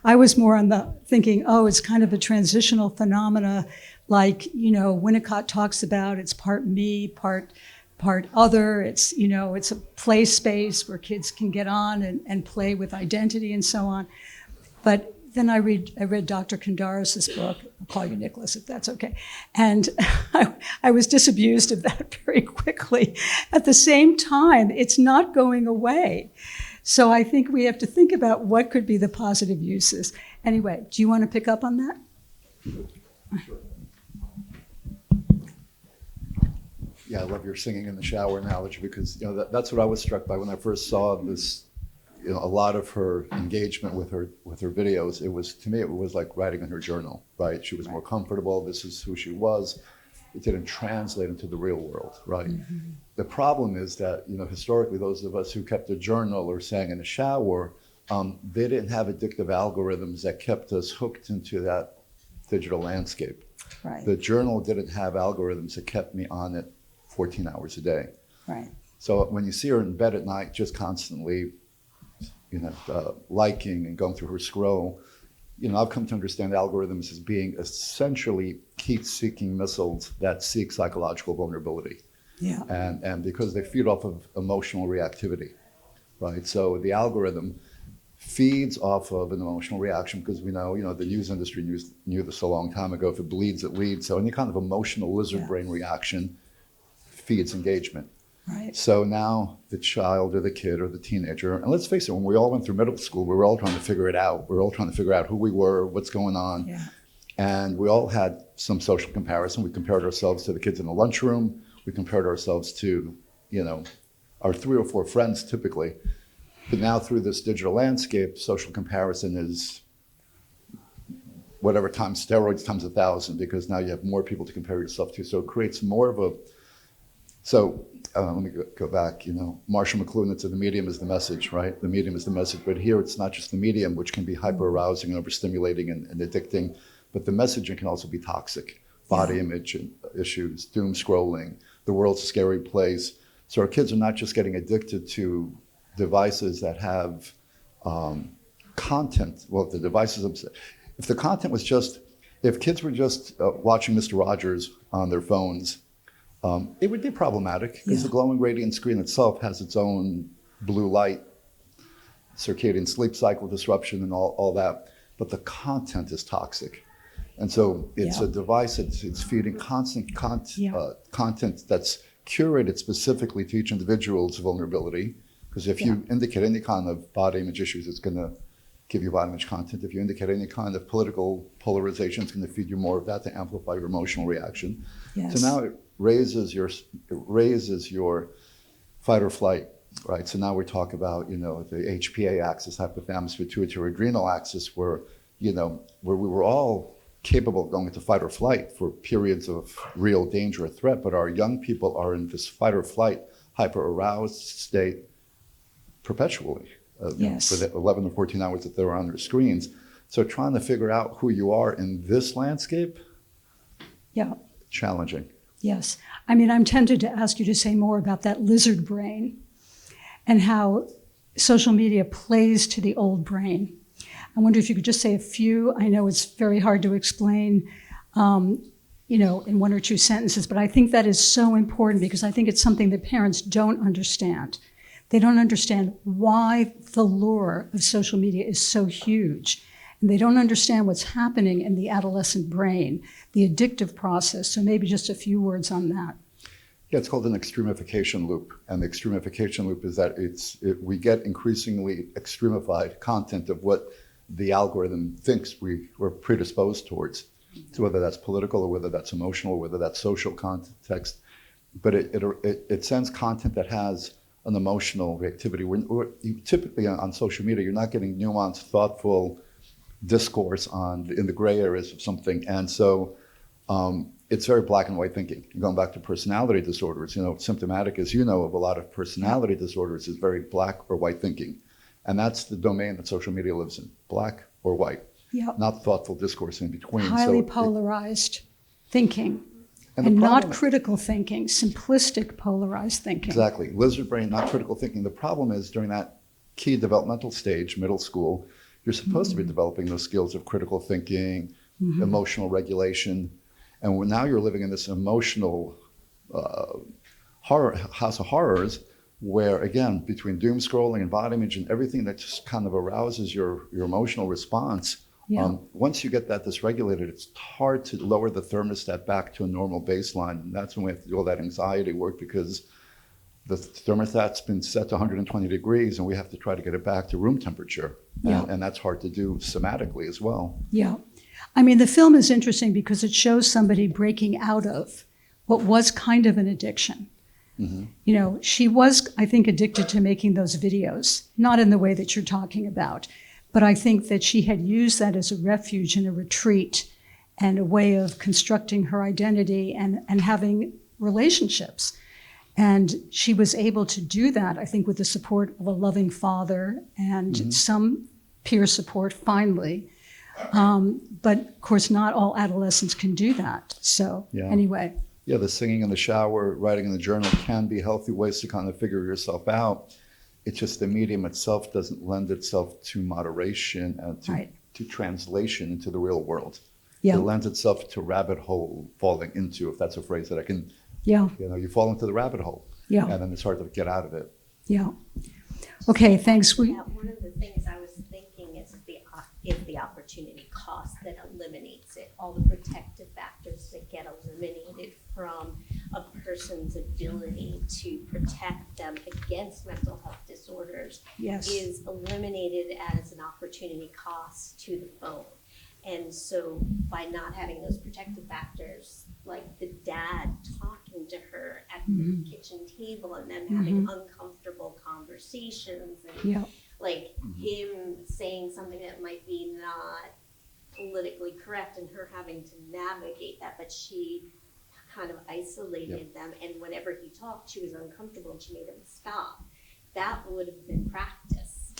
I was more on the thinking, it's kind of a transitional phenomena, like, Winnicott talks about, it's part me, part other. It's, it's a play space where kids can get on and play with identity and so on. But then I read Dr. Kardaras' book. I'll call you Nicholas if that's okay. And I was disabused of that very quickly. At the same time, it's not going away. So I think we have to think about what could be the positive uses. Anyway, do you want to pick up on that? Sure. Yeah, I love your singing in the shower analogy because that's what I was struck by when I first saw this. A lot of her engagement with her videos, it was like writing in her journal, right? She was more comfortable. This is who she was. It didn't translate into the real world, right? Mm-hmm. The problem is that historically, those of us who kept a journal or sang in the shower, they didn't have addictive algorithms that kept us hooked into that digital landscape. Right. The journal didn't have algorithms that kept me on it 14 hours a day. Right. So when you see her in bed at night, just constantly, liking and going through her scroll, I've come to understand algorithms as being essentially heat-seeking missiles that seek psychological vulnerability. Yeah. And because they feed off of emotional reactivity, right? So the algorithm feeds off of an emotional reaction because we know, the news industry knew this a long time ago. If it bleeds, it leads. So any kind of emotional lizard brain reaction feeds engagement. Right. So now the child or the kid or the teenager, and let's face it, when we all went through middle school, we were all trying to figure it out. We were all trying to figure out who we were, what's going on. Yeah. And we all had some social comparison. We compared ourselves to the kids in the lunchroom. We compared ourselves to, our 3 or 4 friends typically. But now through this digital landscape, social comparison is whatever times steroids times 1,000, because now you have more people to compare yourself to. So it creates more of a, so let me go back, Marshall McLuhan said the medium is the message, right? The medium is the message, but here it's not just the medium, which can be hyper-arousing and overstimulating and addicting, but the messaging can also be toxic. Body image issues, doom scrolling, the world's a scary place. So our kids are not just getting addicted to devices that have content. Well, the devices, if the content was just, if kids were just watching Mr. Rogers on their phones, it would be problematic because the glowing radiant screen itself has its own blue light, circadian sleep cycle disruption and all that, but the content is toxic. And so it's a device it's feeding constant content that's curated specifically to each individual's vulnerability. Because if you indicate any kind of body image issues, it's going to give you body image content. If you indicate any kind of political polarization, it's going to feed you more of that to amplify your emotional reaction. Yes. So now it raises your fight or flight, right? So now we talk about, the HPA axis, hypothalamus pituitary adrenal axis, where we were all capable of going into fight or flight for periods of real danger or threat, but our young people are in this fight or flight, hyper-aroused state perpetually for the 11 to 14 hours that they're on their screens. So trying to figure out who you are in this landscape, challenging. Yes. I mean, I'm tempted to ask you to say more about that lizard brain and how social media plays to the old brain. I wonder if you could just say a few. I know it's very hard to explain, in one or two sentences, but I think that is so important because I think it's something that parents don't understand. They don't understand why the lure of social media is so huge. And they don't understand what's happening in the adolescent brain, the addictive process. So maybe just a few words on that. Yeah, it's called an extremification loop. And the extremification loop is that we get increasingly extremified content of what the algorithm thinks we're predisposed towards. So whether that's political or whether that's emotional or whether that's social context. But it sends content that has an emotional reactivity. Typically on social media, you're not getting nuanced, thoughtful discourse in the gray areas of something. And so it's very black and white thinking. Going back to personality disorders, symptomatic, as you know, of a lot of personality disorders is very black or white thinking. And that's the domain that social media lives in, black or white, not thoughtful discourse in between. Highly polarized thinking. And not critical thinking, simplistic polarized thinking. Exactly. Lizard brain, not critical thinking. The problem is during that key developmental stage, middle school, you're supposed to be developing those skills of critical thinking, emotional regulation. And now you're living in this emotional house of horrors where, again, between doom scrolling and body image and everything that just kind of arouses your emotional response, once you get that dysregulated, it's hard to lower the thermostat back to a normal baseline. And that's when we have to do all that anxiety work because the thermostat's been set to 120 degrees and we have to try to get it back to room temperature. And that's hard to do somatically as well. Yeah. I mean, the film is interesting because it shows somebody breaking out of what was kind of an addiction. She was, I think, addicted to making those videos, not in the way that you're talking about. But I think that she had used that as a refuge and a retreat and a way of constructing her identity and having relationships. And she was able to do that, I think, with the support of a loving father and some peer support, finally. But of course, not all adolescents can do that. So anyway. Yeah, the singing in the shower, writing in the journal can be healthy ways to kind of figure yourself out. It's just the medium itself doesn't lend itself to moderation and to translation into the real world. It lends itself to rabbit hole falling into, if that's a phrase that I can, you fall into the rabbit hole. And then it's hard to get out of it. Okay, thanks. One of the things I was thinking is the opportunity cost that eliminates it, all the protective factors that get eliminated from a person's ability to protect them against mental health disorders is eliminated as an opportunity cost to the phone. And so by not having those protective factors, like the dad talking talking to her at the kitchen table and them having uncomfortable conversations and Yeah. like him saying something that might be not politically correct and her having to navigate that, but she kind of isolated them, and whenever he talked, she was uncomfortable and she made him stop. That would have been practice.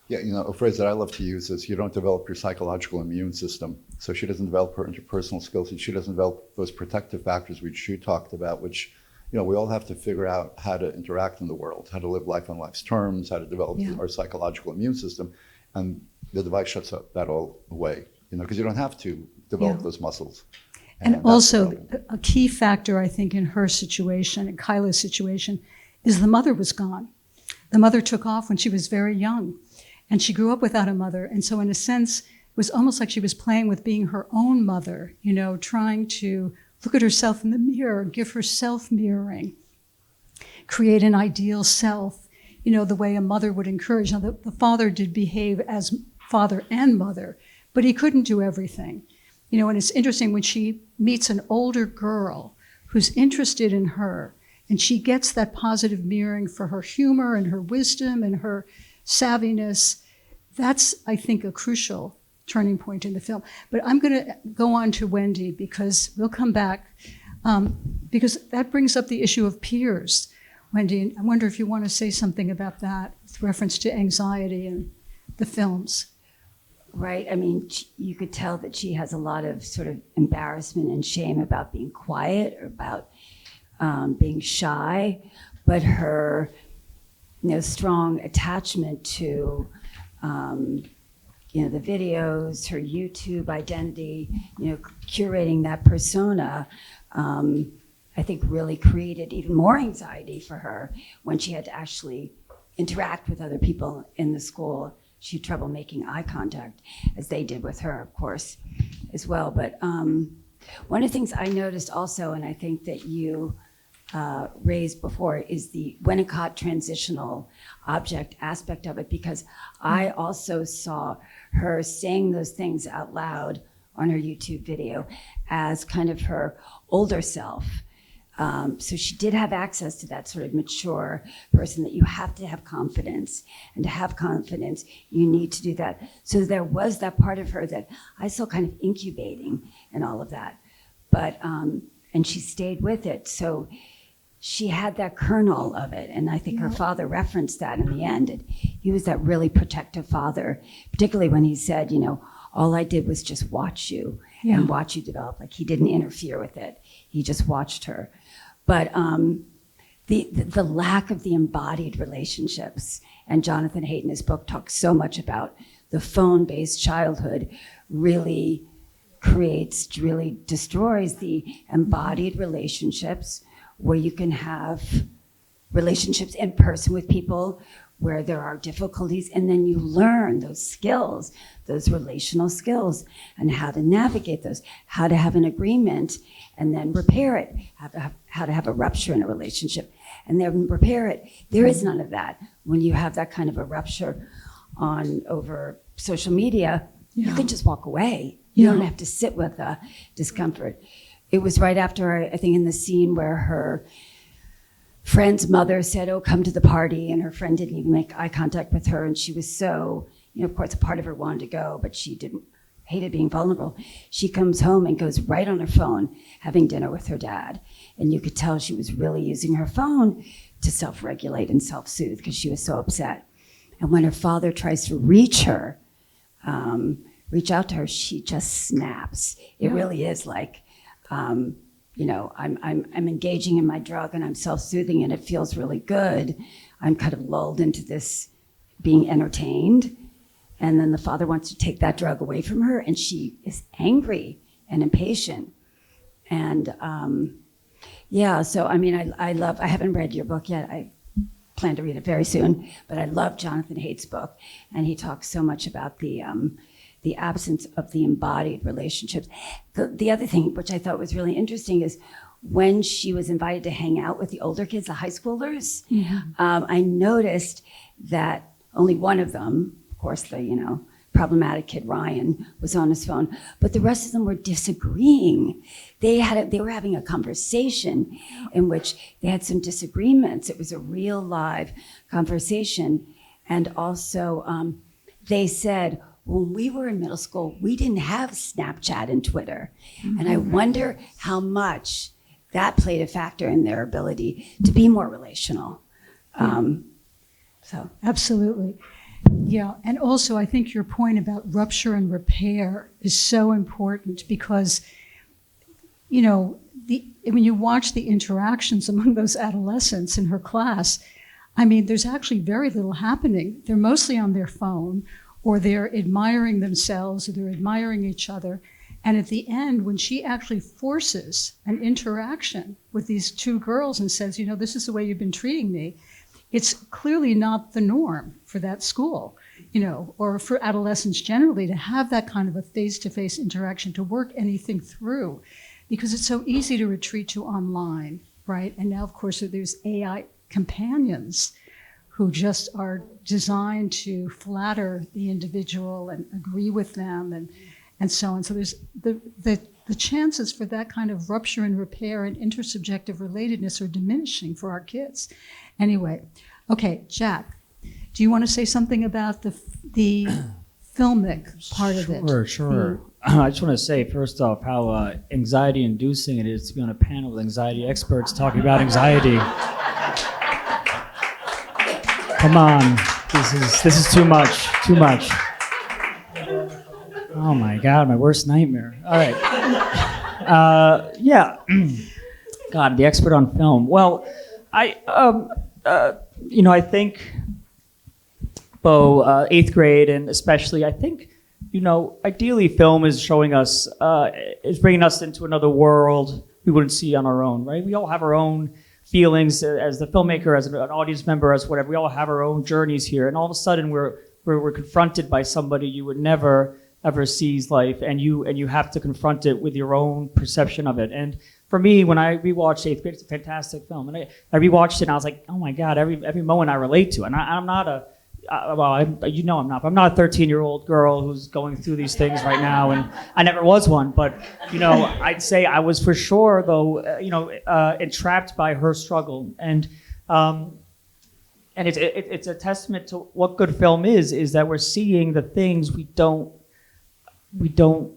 Yeah, you know, a phrase that I love to use is you don't develop your psychological immune system. So she doesn't develop her interpersonal skills, and she doesn't develop those protective factors which you talked about, which, you know, we all have to figure out how to interact in the world, how to live life on life's terms, how to develop our psychological immune system. And the device shuts that all away, you know, because you don't have to develop those muscles. And that's the also, problem. a key factor, I think, in her situation, in Kyla's situation, is the mother was gone. The mother took off when she was very young, and she grew up without a mother. And so, in a sense, it was almost like she was playing with being her own mother, you know, trying to look at herself in the mirror, give her self-mirroring, create an ideal self, you know, the way a mother would encourage. Now, the father did behave as father and mother, but he couldn't do everything. You know, and it's interesting when she meets an older girl who's interested in her, and she gets that positive mirroring for her humor and her wisdom and her savviness. That's, I think, a crucial turning point in the film. But I'm going to go on to Wendy because we'll come back, because that brings up the issue of peers. Wendy, I wonder if you want to say something about that with reference to anxiety in the films. Right. I mean, you could tell that she has a lot of sort of embarrassment and shame about being quiet or about being shy, but her, you know, strong attachment to, you know, the videos, her YouTube identity, you know, curating that persona, I think really created even more anxiety for her when she had to actually interact with other people in the school. She had trouble making eye contact, as they did with her, of course, as well. But one of the things I noticed also, and I think that you raised before, is the Winnicott transitional object aspect of it, because I also saw her saying those things out loud on her YouTube video as kind of her older self. So she did have access to that sort of mature person that you have to have confidence. And to have confidence, you need to do that. So there was that part of her that I saw kind of incubating and all of that. But, and she stayed with it. So she had that kernel of it. And I think her father referenced that in the end. And he was that really protective father, particularly when he said, you know, all I did was just watch you and watch you develop. Like he didn't interfere with it. He just watched her. But the lack of the embodied relationships, and Jonathan Haidt in his book talks so much about the phone-based childhood, really destroys the embodied relationships where you can have relationships in person with people where there are difficulties, and then you learn those skills, those relational skills, and how to navigate those, how to have an agreement and then repair it, how to have a rupture in a relationship and then repair it. There is none of that. When you have that kind of a rupture over social media, you can just walk away. You don't have to sit with the discomfort. It was right after, I think, in the scene where her friend's mother said, oh, come to the party, and her friend didn't even make eye contact with her, and she was so, you know, of course, a part of her wanted to go, but she hated being vulnerable. She comes home and goes right on her phone, having dinner with her dad, and you could tell she was really using her phone to self-regulate and self-soothe because she was so upset. And when her father tries to reach out to her, she just snaps. It really is like, you know, I'm engaging in my drug and I'm self-soothing and it feels really good. I'm kind of lulled into this being entertained. And then the father wants to take that drug away from her and she is angry and impatient. And so, I mean, I haven't read your book yet. I plan to read it very soon, but I love Jonathan Haidt's book. And he talks so much about the absence of the embodied relationships. The other thing, which I thought was really interesting, is when she was invited to hang out with the older kids, the high schoolers, I noticed that only one of them, of course, the problematic kid, Ryan, was on his phone, but the rest of them were disagreeing. They were having a conversation in which they had some disagreements. It was a real live conversation. And also, they said, when we were in middle school, we didn't have Snapchat and Twitter. And I wonder how much that played a factor in their ability to be more relational. Absolutely. Yeah, and also I think your point about rupture and repair is so important because, you know, when you watch the interactions among those adolescents in her class, I mean, there's actually very little happening. They're mostly on their phone, or they're admiring themselves, or they're admiring each other. And at the end, when she actually forces an interaction with these two girls and says, you know, this is the way you've been treating me, it's clearly not the norm for that school, you know, or for adolescents generally to have that kind of a face-to-face interaction, to work anything through, because it's so easy to retreat to online, right? And now, of course, there's AI companions who just are designed to flatter the individual and agree with them and so on. So there's the chances for that kind of rupture and repair and intersubjective relatedness are diminishing for our kids. Anyway, okay, Jack, do you want to say something about the filmic part of it? Sure. I just want to say, first off, how anxiety-inducing it is to be on a panel with anxiety experts talking about anxiety. Come on, this is too much. Oh my God, my worst nightmare. All right. Yeah. God, the expert on film. Well, I think, Bo, 8th grade, and especially, I think, ideally film is showing us, is bringing us into another world we wouldn't see on our own, right? We all have our own feelings as the filmmaker, as an audience member, as whatever. We all have our own journeys here, and all of a sudden we're confronted by somebody you would never ever sees life, and you have to confront it with your own perception of it. And for me, when I rewatched 8th grade, it's a fantastic film, and I rewatched it, and I was like, oh my God, every moment I relate to. And I'm not I'm not a 13-year-old girl who's going through these things right now, and I never was one. But I'd say I was for sure, though, entrapped by her struggle, and it's a testament to what good film is that we're seeing the things we don't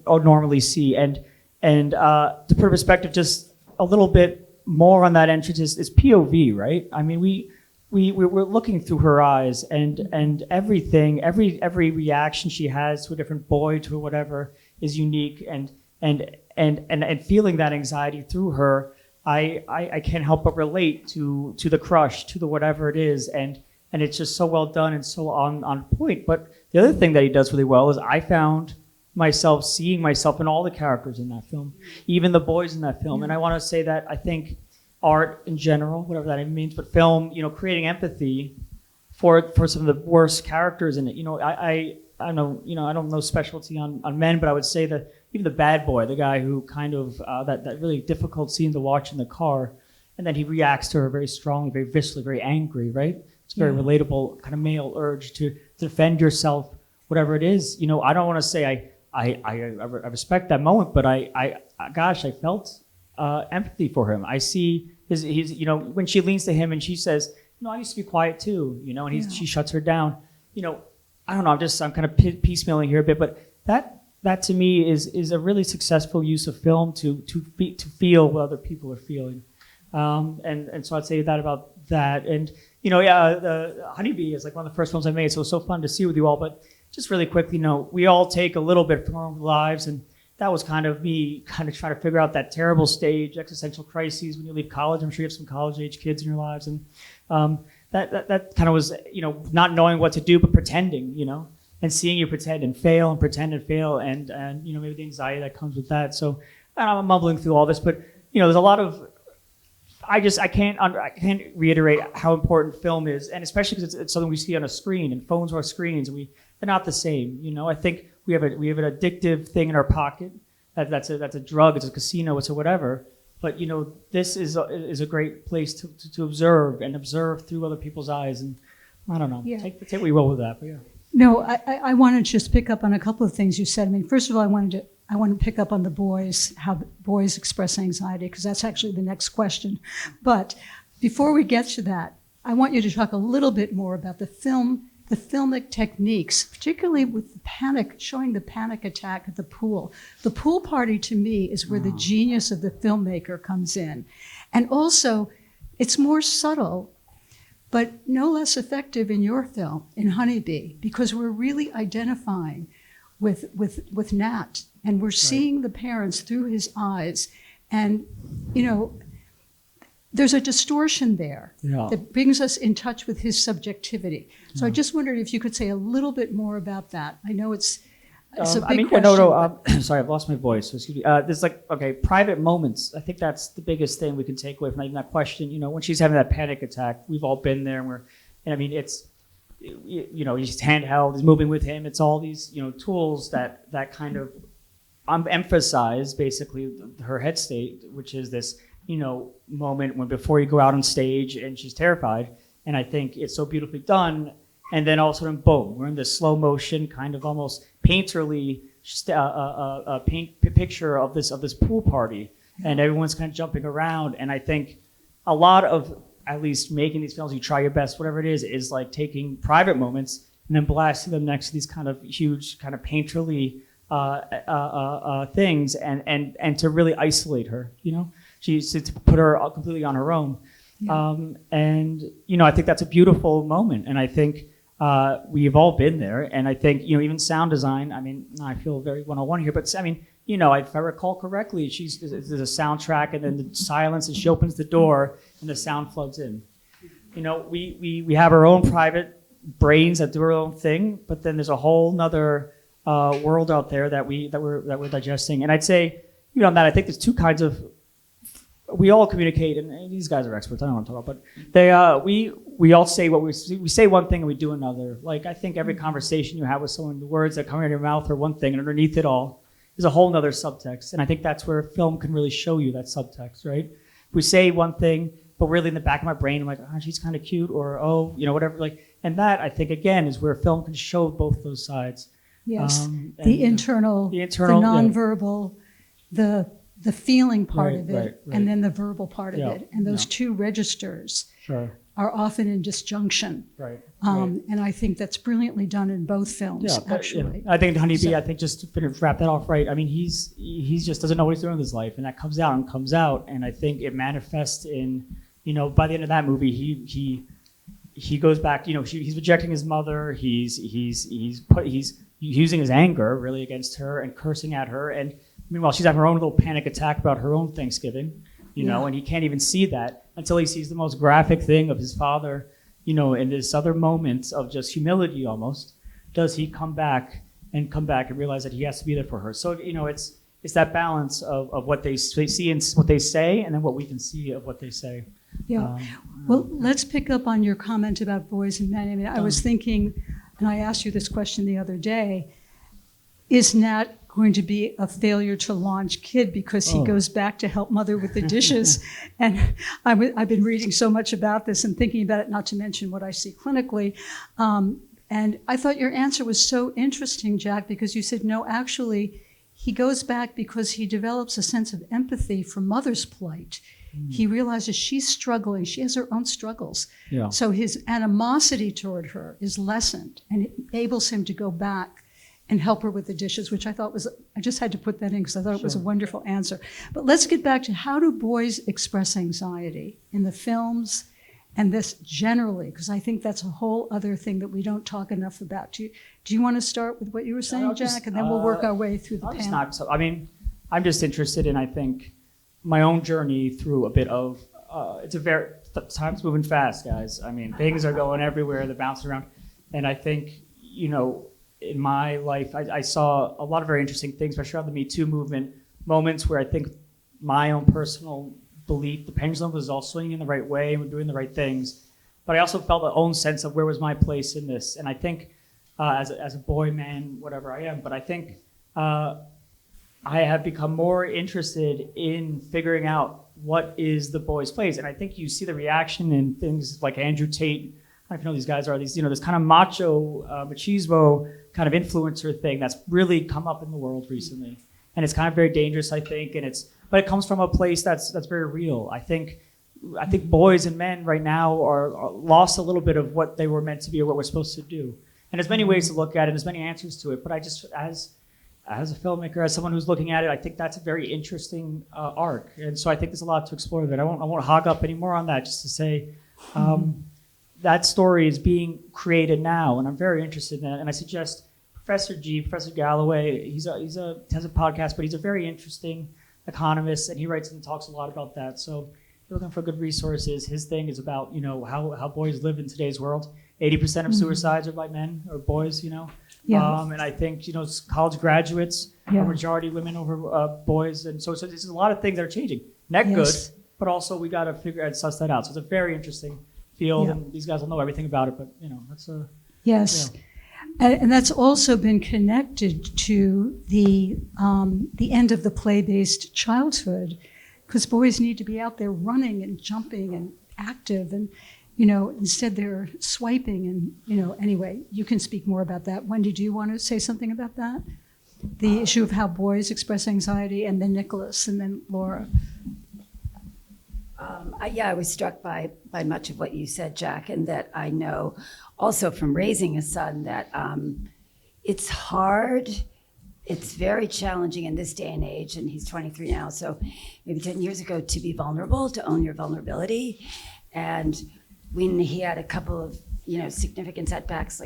normally see, and to put in perspective just a little bit more on that entrance is POV, right? I mean, we're looking through her eyes, and everything, every reaction she has to a different boy, to whatever, is unique, and feeling that anxiety through her, I can't help but relate to the crush, to the whatever it is, and it's just so well done and so on point. But the other thing that he does really well is I found myself seeing myself in all the characters in that film, even the boys in that film. And I want to say that I think art in general, whatever that even means, but film, creating empathy for some of the worst characters in it. I know, I don't know specialty on men, but I would say that even the bad boy, the guy who kind of, that really difficult scene to watch in the car, and then he reacts to her very strongly, very viscerally, very angry, right? It's a very relatable kind of male urge to defend yourself, whatever it is. I don't want to say I respect that moment, but I felt empathy for him. I see his when she leans to him and she says, I used to be quiet too, and she shuts her down. I don't know, I'm kind of piecemealing here a bit, but that to me is a really successful use of film to feel what other people are feeling. And so I'd say that about that. And the Honeybee is like one of the first films I made, so it was so fun to see with you all. But just really quickly, we all take a little bit from our own lives, and that was kind of me trying to figure out that terrible stage, existential crises when you leave college. I'm sure you have some college-age kids in your lives, and that kind of was, not knowing what to do but pretending, and seeing you pretend and fail, and maybe the anxiety that comes with that. So I'm mumbling through all this, but there's a lot of, I can't reiterate how important film is, and especially because it's something we see on a screen, and phones are screens, and they're not the same. I think we have an addictive thing in our pocket. That's a drug. It's a casino. It's a whatever. But this is a great place to observe through other people's eyes. And I don't know. Yeah. Take what you will with that. But yeah. No, I want to just pick up on a couple of things you said. I mean, first of all, I want to pick up on the boys, how the boys express anxiety, because that's actually the next question. But before we get to that, I want you to talk a little bit more about the filmic techniques, particularly with the panic, showing the panic attack at the pool. The pool party, to me, is where the genius of the filmmaker comes in. And also, it's more subtle, but no less effective in your film, in Honeybee, because we're really identifying with Nat, and we're seeing the parents through his eyes. And, you know, there's a distortion there that brings us in touch with his subjectivity. So I just wondered if you could say a little bit more about that. I know it's a big question. Sorry, I've lost my voice. So excuse me. There's private moments. I think that's the biggest thing we can take away from even that question. You know, when she's having that panic attack, we've all been there. And I mean, it's, you know, he's handheld, he's moving with him. It's all these, you know, tools that kind of emphasize basically her head state, which is this, you know, moment when before you go out on stage and she's terrified. And I think it's so beautifully done. And then all of a sudden, boom, we're in this slow motion, kind of almost painterly picture of this pool party. And everyone's kind of jumping around. And I think a lot of, at least making these films, you try your best, whatever it is like taking private moments and then blasting them next to these kind of huge, kind of painterly things and to really isolate her, you know? To put her completely on her own. Yeah. And, you know, I think that's a beautiful moment. And I think we've all been there. And I think, you know, even sound design, I mean, I feel very one-on-one here, but I mean, you know, if I recall correctly, there's a soundtrack and then the silence and she opens the door and the sound floods in. You know, we have our own private brains that do our own thing, but then there's a whole nother world out there that we're digesting. And I'd say, you know, that I think there's two kinds of, we all communicate, and these guys are experts. I don't want to talk about, but we all say we say one thing and we do another. Like I think every conversation you have with someone, the words that come out of your mouth are one thing, and underneath it all is a whole nother subtext. And I think that's where film can really show you that subtext, right? We say one thing, but really in the back of my brain, I'm like, oh, she's kind of cute, or oh, you know, whatever. Like, and that I think again is where film can show both those sides. Yes, the internal, the nonverbal, the feeling part of it, and then the verbal part of it. And those two registers are often in disjunction. And I think that's brilliantly done in both films, actually. I think Honeybee, I think just to wrap that off right, I mean, he's just doesn't know what he's doing with his life, and that comes out. And I think it manifests in, you know, by the end of that movie, he goes back, you know, he's rejecting his mother, he's using his anger really against her and cursing at her, and meanwhile, she's having her own little panic attack about her own Thanksgiving, you know, and he can't even see that until he sees the most graphic thing of his father, you know, in this other moment of just humility almost, does he come back and realize that he has to be there for her. So, you know, it's that balance of what they see and what they say, and then what we can see of what they say. Yeah. Well, let's pick up on your comment about boys and men. I mean, I was thinking, and I asked you this question the other day, is Nat going to be a failure to launch kid because he goes back to help mother with the dishes? And I've been reading so much about this and thinking about it, not to mention what I see clinically. And I thought your answer was so interesting, Jack, because you said, no, actually, he goes back because he develops a sense of empathy for mother's plight. He realizes she's struggling. She has her own struggles. Yeah. So his animosity toward her is lessened, and it enables him to go back and help her with the dishes, which I thought was, I just had to put that in because I thought it was a wonderful answer. But let's get back to, how do boys express anxiety in the films and this generally? Because I think that's a whole other thing that we don't talk enough about. Do you want to start with what you were saying, Jack? And then we'll work our way through the panel. I mean, I'm just interested in, I think, my own journey through a bit of, time's moving fast, guys. I mean, things are going everywhere, they're bouncing around. And I think, you know, in my life, I saw a lot of very interesting things, especially on the Me Too movement, moments where I think my own personal belief, the pendulum was all swinging in the right way and we're doing the right things. But I also felt my own sense of where was my place in this. And I think as a boy, man, whatever I am, but I think I have become more interested in figuring out what is the boy's place. And I think you see the reaction in things like Andrew Tate don't know if you know these guys are these, this kind of macho, machismo kind of influencer thing that's really come up in the world recently. And it's kind of very dangerous, I think, but it comes from a place that's very real. I think boys and men right now are lost a little bit of what they were meant to be or what we're supposed to do. And there's many ways to look at it, there's many answers to it, but I just, as a filmmaker, as someone who's looking at it, I think that's a very interesting arc. And so I think there's a lot to explore there. I won't hog up any more on that, just to say that story is being created now, and I'm very interested in that. And I suggest Professor Galloway, he has a podcast, but he's a very interesting economist, and he writes and talks a lot about that. So if you're looking for good resources, his thing is about, how boys live in today's world. 80% of suicides are by men or boys, Yeah. And I think, college graduates Yeah. are majority women over boys. And so there's a lot of things that are changing. Net Yes. good, but also we got to figure out, suss that out. So it's a very interesting field, Yeah. and these guys will know everything about it, but, that's a... Yes. And that's also been connected to the end of the play-based childhood, because boys need to be out there running and jumping and active, and instead they're swiping, and anyway, you can speak more about that. Wendy, do you want to say something about that? The issue of how boys express anxiety, and then Nicholas, and then Laura. I was struck by much of what you said, Jack, and that I know also from raising a son that it's hard, it's very challenging in this day and age, and he's 23 now, so maybe 10 years ago, to be vulnerable, to own your vulnerability. And when he had a couple of, significant setbacks,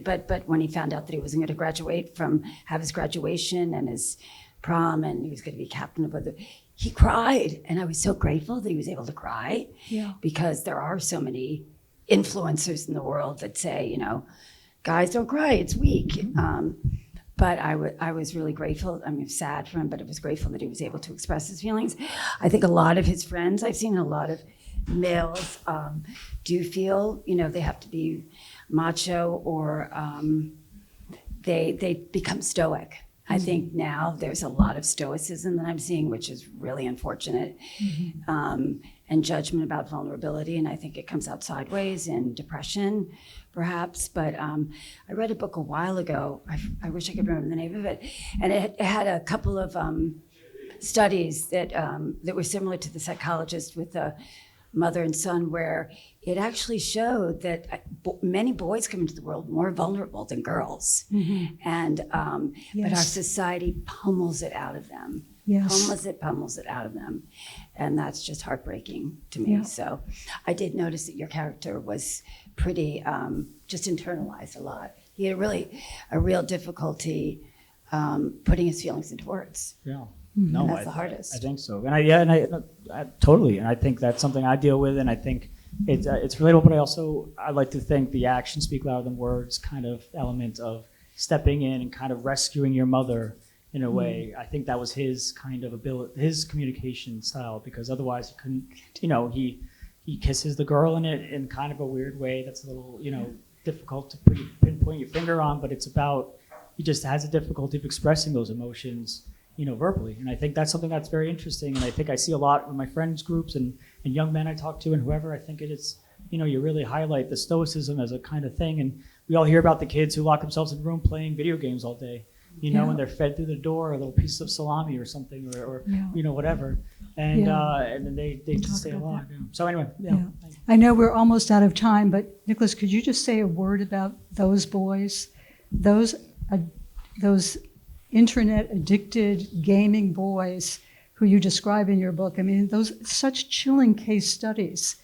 but when he found out that he wasn't going to have his graduation and his prom, and he was going to be captain of he cried, and I was so grateful that he was able to cry. Yeah. Because there are so many influencers in the world that say, guys don't cry, it's weak. But I was really grateful. Sad for him, but I was grateful that he was able to express his feelings. I think a lot of his friends, I've seen a lot of males do feel, they have to be macho, or they become stoic. I think now there's a lot of stoicism that I'm seeing, which is really unfortunate, and judgment about vulnerability. And I think it comes out sideways in depression, perhaps. But I read a book a while ago. I wish I could remember the name of it. And it had a couple of studies that were similar to the psychologist with the mother and son, where it actually showed that many boys come into the world more vulnerable than girls. And but our society pummels it out of them. Pummels it out of them. And that's just heartbreaking to me. Yeah. So I did notice that your character was pretty, just internalized a lot. He had a real difficulty putting his feelings into words. Yeah. And No, that's the hardest. I think so. And I totally. And I think that's something I deal with. And I think it's relatable, but I like to think the actions speak louder than words kind of element of stepping in and kind of rescuing your mother in a way. I think that was his kind of ability, his communication style, because otherwise he couldn't, he kisses the girl in kind of a weird way that's a little, difficult to pinpoint your finger on, but it's about, he just has a difficulty of expressing those emotions verbally. And I think that's something that's very interesting. And I think I see a lot in my friends groups and young men I talk to and whoever. I think it is, you really highlight the stoicism as a kind of thing. And we all hear about the kids who lock themselves in a room playing video games all day, and they're fed through the door a little piece of salami or something, or whatever. And then they just stay alive. Yeah. So anyway, I know we're almost out of time, but Nicholas, could you just say a word about those boys, those internet addicted gaming boys who you describe in your book? Those such chilling case studies.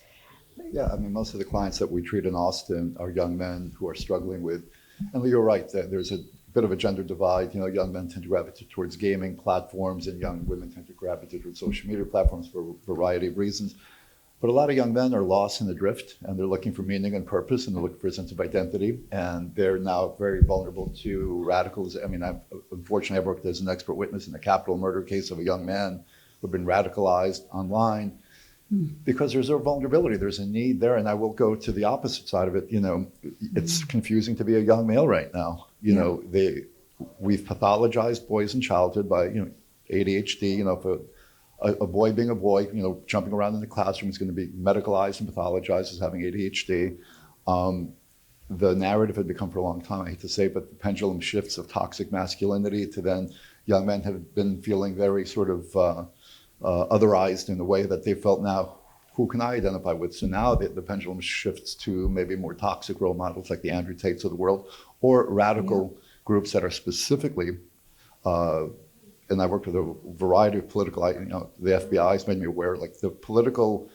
Yeah, most of the clients that we treat in Austin are young men who are struggling with, and you're right, that there's a bit of a gender divide. Young men tend to gravitate towards gaming platforms, and young women tend to gravitate towards social media platforms for a variety of reasons. But a lot of young men are lost in the drift, and they're looking for meaning and purpose, and they're looking for a sense of identity, and they're now very vulnerable to radicals. Unfortunately, I've worked as an expert witness in the capital murder case of a young man who had been radicalized online because there's a vulnerability, there's a need there. And I will go to the opposite side of it. It's confusing to be a young male right now. We've pathologized boys in childhood by, ADHD, for a boy being a boy, jumping around in the classroom is going to be medicalized and pathologized as having ADHD. The narrative had become for a long time, I hate to say, but the pendulum shifts of toxic masculinity to then young men have been feeling very sort of otherized in the way that they felt now, who can I identify with? So now the pendulum shifts to maybe more toxic role models like the Andrew Tates of the world, or radical groups that are specifically, and I worked with a variety of political, the FBI has made me aware, like the political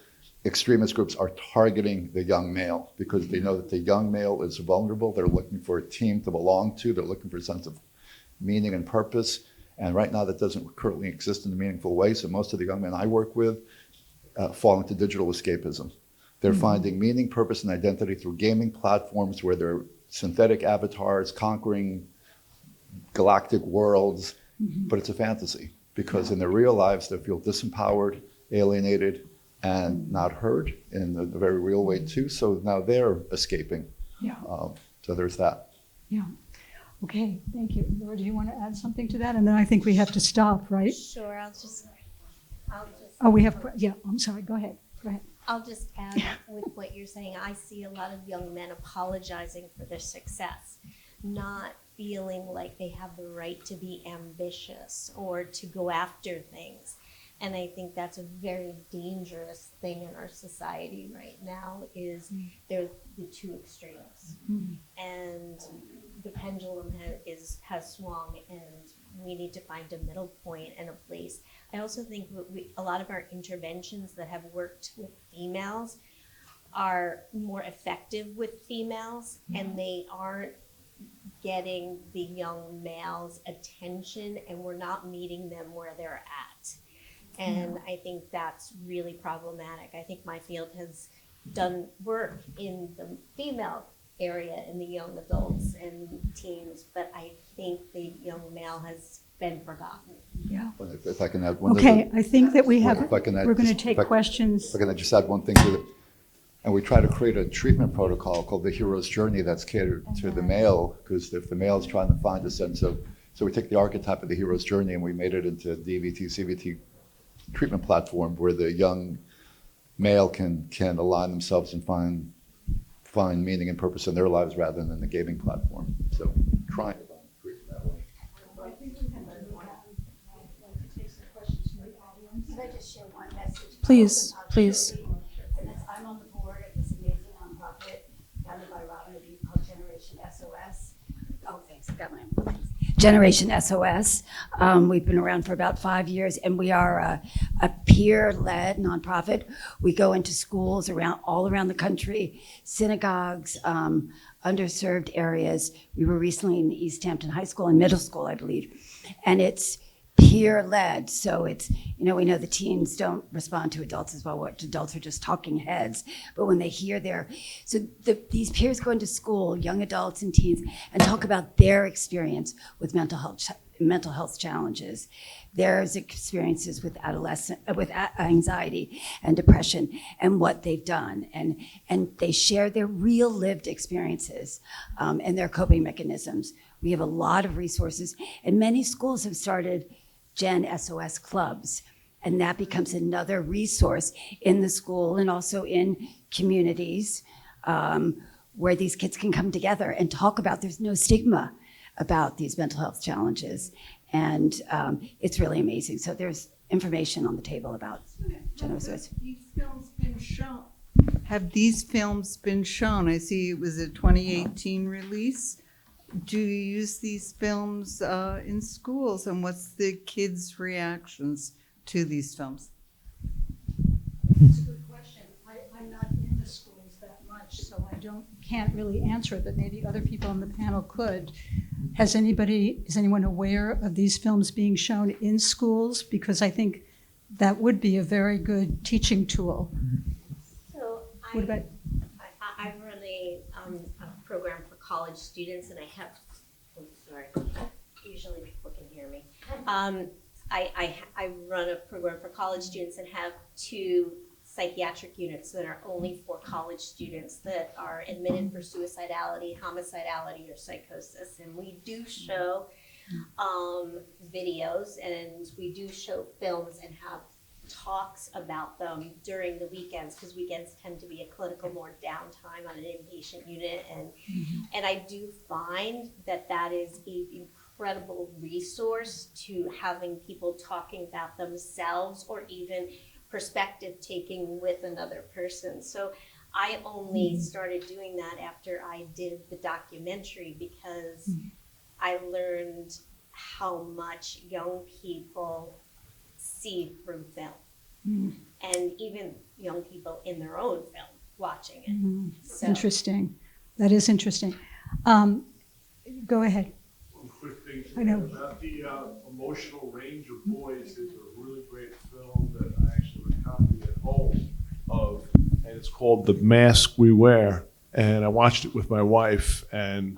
extremist groups are targeting the young male because they know that the young male is vulnerable. They're looking for a team to belong to. They're looking for a sense of meaning and purpose. And right now that doesn't currently exist in a meaningful way. So most of the young men I work with fall into digital escapism. They're finding meaning, purpose, and identity through gaming platforms where they're synthetic avatars conquering galactic worlds, but it's a fantasy because in their real lives they feel disempowered, alienated, and not heard in a very real way too. So now they're escaping. Yeah. So there's that. Yeah. Okay, thank you. Laura, do you want to add something to that? And then I think we have to stop, right? Sure, I'll just. Oh, we have, yeah, I'm sorry, go ahead. I'll just add with what you're saying. I see a lot of young men apologizing for their success, not feeling like they have the right to be ambitious or to go after things. And I think that's a very dangerous thing in our society right now is they're the two extremes. And the pendulum has swung, and we need to find a middle point and a place. I also think a lot of our interventions that have worked with females are more effective with females, and they aren't getting the young males' attention, and we're not meeting them where they're at. And I think that's really problematic. I think my field has done work in the female area, in the young adults and teens, but I think the young male has been forgotten. Yeah. If I can add one Okay, I think that we have, if I can add we're going to just- take if I- questions. If I can just add one thing to it. And we try to create a treatment protocol called the hero's journey that's catered to the male, because if the male is trying to find a sense of, so we take the archetype of the hero's journey and we made it into a DVT, CVT treatment platform where the young male can align themselves and find meaning and purpose in their lives rather than the gaming platform. So trying to create it that way. Can I just share one message? Please, please. I'm on the board of this amazing nonprofit founded by Robin Abbe called Generation S.O.S. Oh, thanks. I got my own things. Generation S.O.S. We've been around for about 5 years, and we are a peer-led nonprofit. We go into schools all around the country, synagogues, underserved areas. We were recently in the East Hampton High School and middle school, I believe, and it's peer-led. So it's, we know the teens don't respond to adults as well. What adults are just talking heads. But when they hear these peers go into school, young adults and teens, and talk about their experience with mental health challenges, their experiences with anxiety and depression, and what they've done, and they share their real lived experiences and their coping mechanisms. We have a lot of resources, and many schools have started Gen SOS clubs, and that becomes another resource in the school and also in communities where these kids can come together and talk about, there's no stigma about these mental health challenges, and it's really amazing. So there's information on the table about Gen SOS. Have these films been shown? I see it was a 2018 release. Do you use these films in schools, and what's the kids' reactions to these films? It's a good question. I'm not in the schools that much, so I can't really answer it, but maybe other people on the panel could. Is anyone aware of these films being shown in schools? Because I think that would be a very good teaching tool. So What about? I run a program for college students, and I have, usually people can hear me. I run a program for college students and have 2 psychiatric units that are only for college students that are admitted for suicidality, homicidality, or psychosis. And we do show videos, and we do show films and have talks about them during the weekends, because weekends tend to be a clinical more downtime on an inpatient unit, and I do find that that is an incredible resource to having people talking about themselves or even perspective taking with another person. So I only started doing that after I did the documentary, because I learned how much young people see through film, and even young people in their own film watching it. So, Interesting. That is interesting. Go ahead. One quick thing I know. about the emotional range of boys. There's a really great film that I actually have a copy at home of, and it's called The Mask We Wear. And I watched it with my wife, and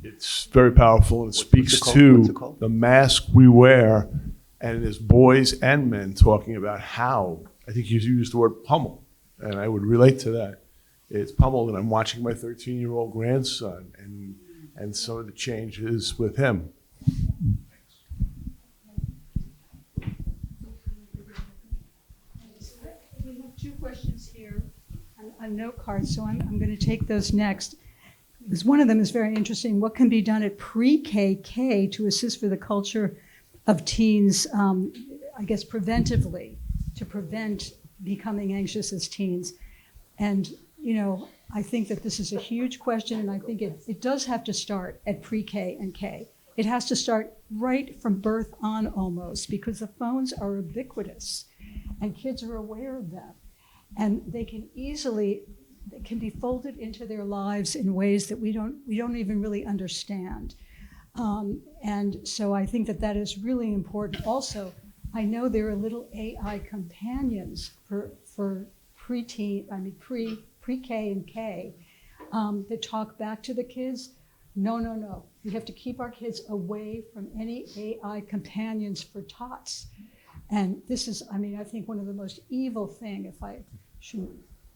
it's very powerful. And it speaks What's it called? to the mask we wear, and there's boys and men talking about how, I think you used the word pummel, and I would relate to that. It's pummeled, and I'm watching my 13-year-old grandson, and some of the changes with him. We have two questions here on note cards, so I'm going to take those next. Because one of them is very interesting. What can be done at pre-KK to assist for the culture of teens, I guess preventively, to prevent becoming anxious as teens? And, you know, I think that this is a huge question, and I think it does have to start at pre-K and K. It has to start right from birth on almost, because the phones are ubiquitous and kids are aware of them. And they can be folded into their lives in ways that we don't even really understand. And so I think that is really important. Also, I know there are little AI companions for pre-K and K that talk back to the kids. No. We have to keep our kids away from any AI companions for tots. And this is, I think one of the most evil thing, if I shouldn't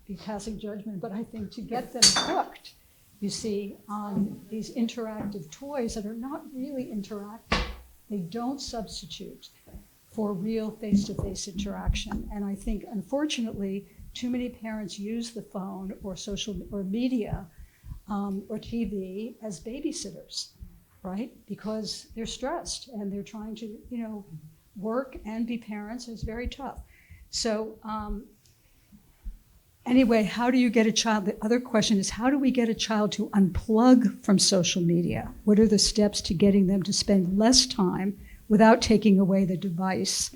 be passing judgment, but I think to get them hooked, you see, on these interactive toys that are not really interactive. They don't substitute for real face-to-face interaction. And I think, unfortunately, too many parents use the phone or social or media or TV as babysitters, right? Because they're stressed and they're trying to, work and be parents. It's very tough. So anyway, how do you get a child? The other question is, how do we get a child to unplug from social media? What are the steps to getting them to spend less time without taking away the device?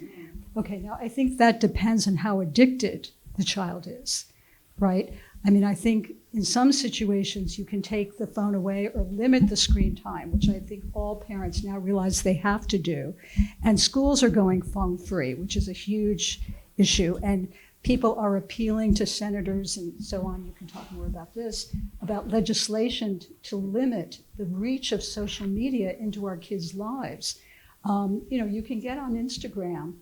Okay, now I think that depends on how addicted the child is, right? I think in some situations you can take the phone away or limit the screen time, which I think all parents now realize they have to do. And schools are going phone free, which is a huge issue. And people are appealing to senators and so on, you can talk more about this, about legislation to limit the reach of social media into our kids' lives. You can get on Instagram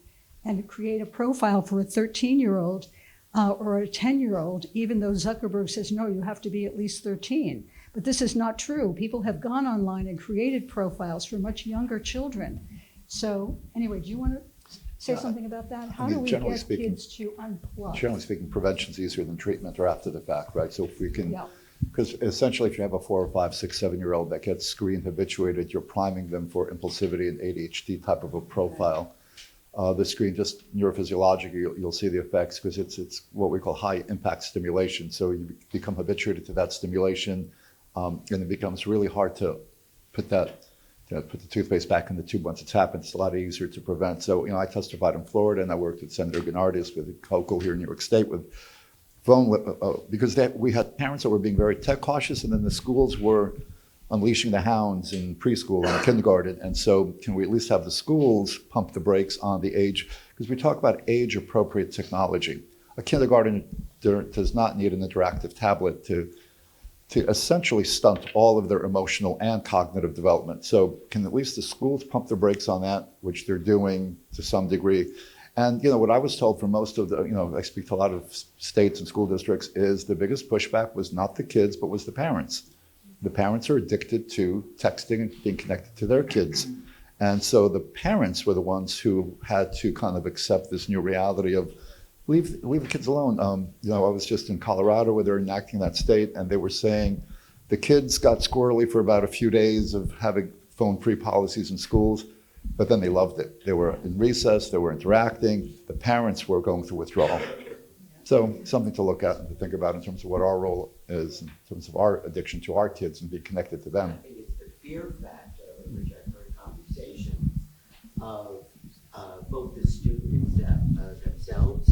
and create a profile for a 13-year-old or a 10-year-old, even though Zuckerberg says, no, you have to be at least 13. But this is not true. People have gone online and created profiles for much younger children. So anyway, do you want to say something about that? How do we get kids to unplug? Generally speaking, prevention is easier than treatment or after the fact, right? So if we can, because essentially if you have a 4 or 5, 6, 7-year-old that gets screen habituated, you're priming them for impulsivity and ADHD type of a profile. The screen, just neurophysiologically, you'll see the effects because it's what we call high impact stimulation. So you become habituated to that stimulation, and it becomes really hard to put the toothpaste back in the tube once it's happened. It's a lot easier to prevent. So, I testified in Florida, and I worked with Senator Gennardis with COCO here in New York State with phone, because we had parents that were being very tech cautious, and then the schools were unleashing the hounds in preschool and kindergarten. And so can we at least have the schools pump the brakes on the age? Because we talk about age-appropriate technology. A kindergartner does not need an interactive tablet to essentially stunt all of their emotional and cognitive development. So can at least the schools pump the brakes on that, which they're doing to some degree. And what I was told from most of the, I speak to a lot of states and school districts, is the biggest pushback was not the kids, but was the parents. The parents are addicted to texting and being connected to their kids. And so the parents were the ones who had to kind of accept this new reality of leave the kids alone. I was just in Colorado where they're enacting that state, and they were saying the kids got squirrely for about a few days of having phone-free policies in schools, but then they loved it. They were in recess, they were interacting, the parents were going through withdrawal. So something to look at and to think about in terms of what our role is, in terms of our addiction to our kids and be connected to them. I think it's the fear factor, which I've heard conversations of both the students themselves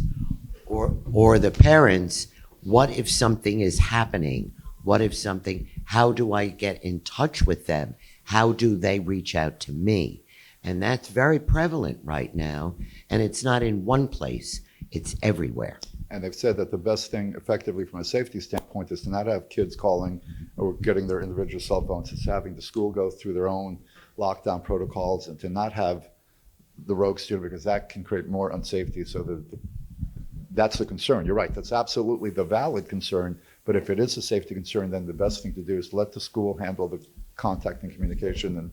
or the parents. What if something is happening? What if something, how do I get in touch with them? How do they reach out to me? And that's very prevalent right now. And it's not in one place, it's everywhere. And they've said that the best thing effectively from a safety standpoint is to not have kids calling or getting their individual cell phones. It's having the school go through their own lockdown protocols and to not have the rogue student, because that can create more unsafety. So that's the concern. You're right. That's absolutely the valid concern. But if it is a safety concern, then the best thing to do is let the school handle the contact and communication.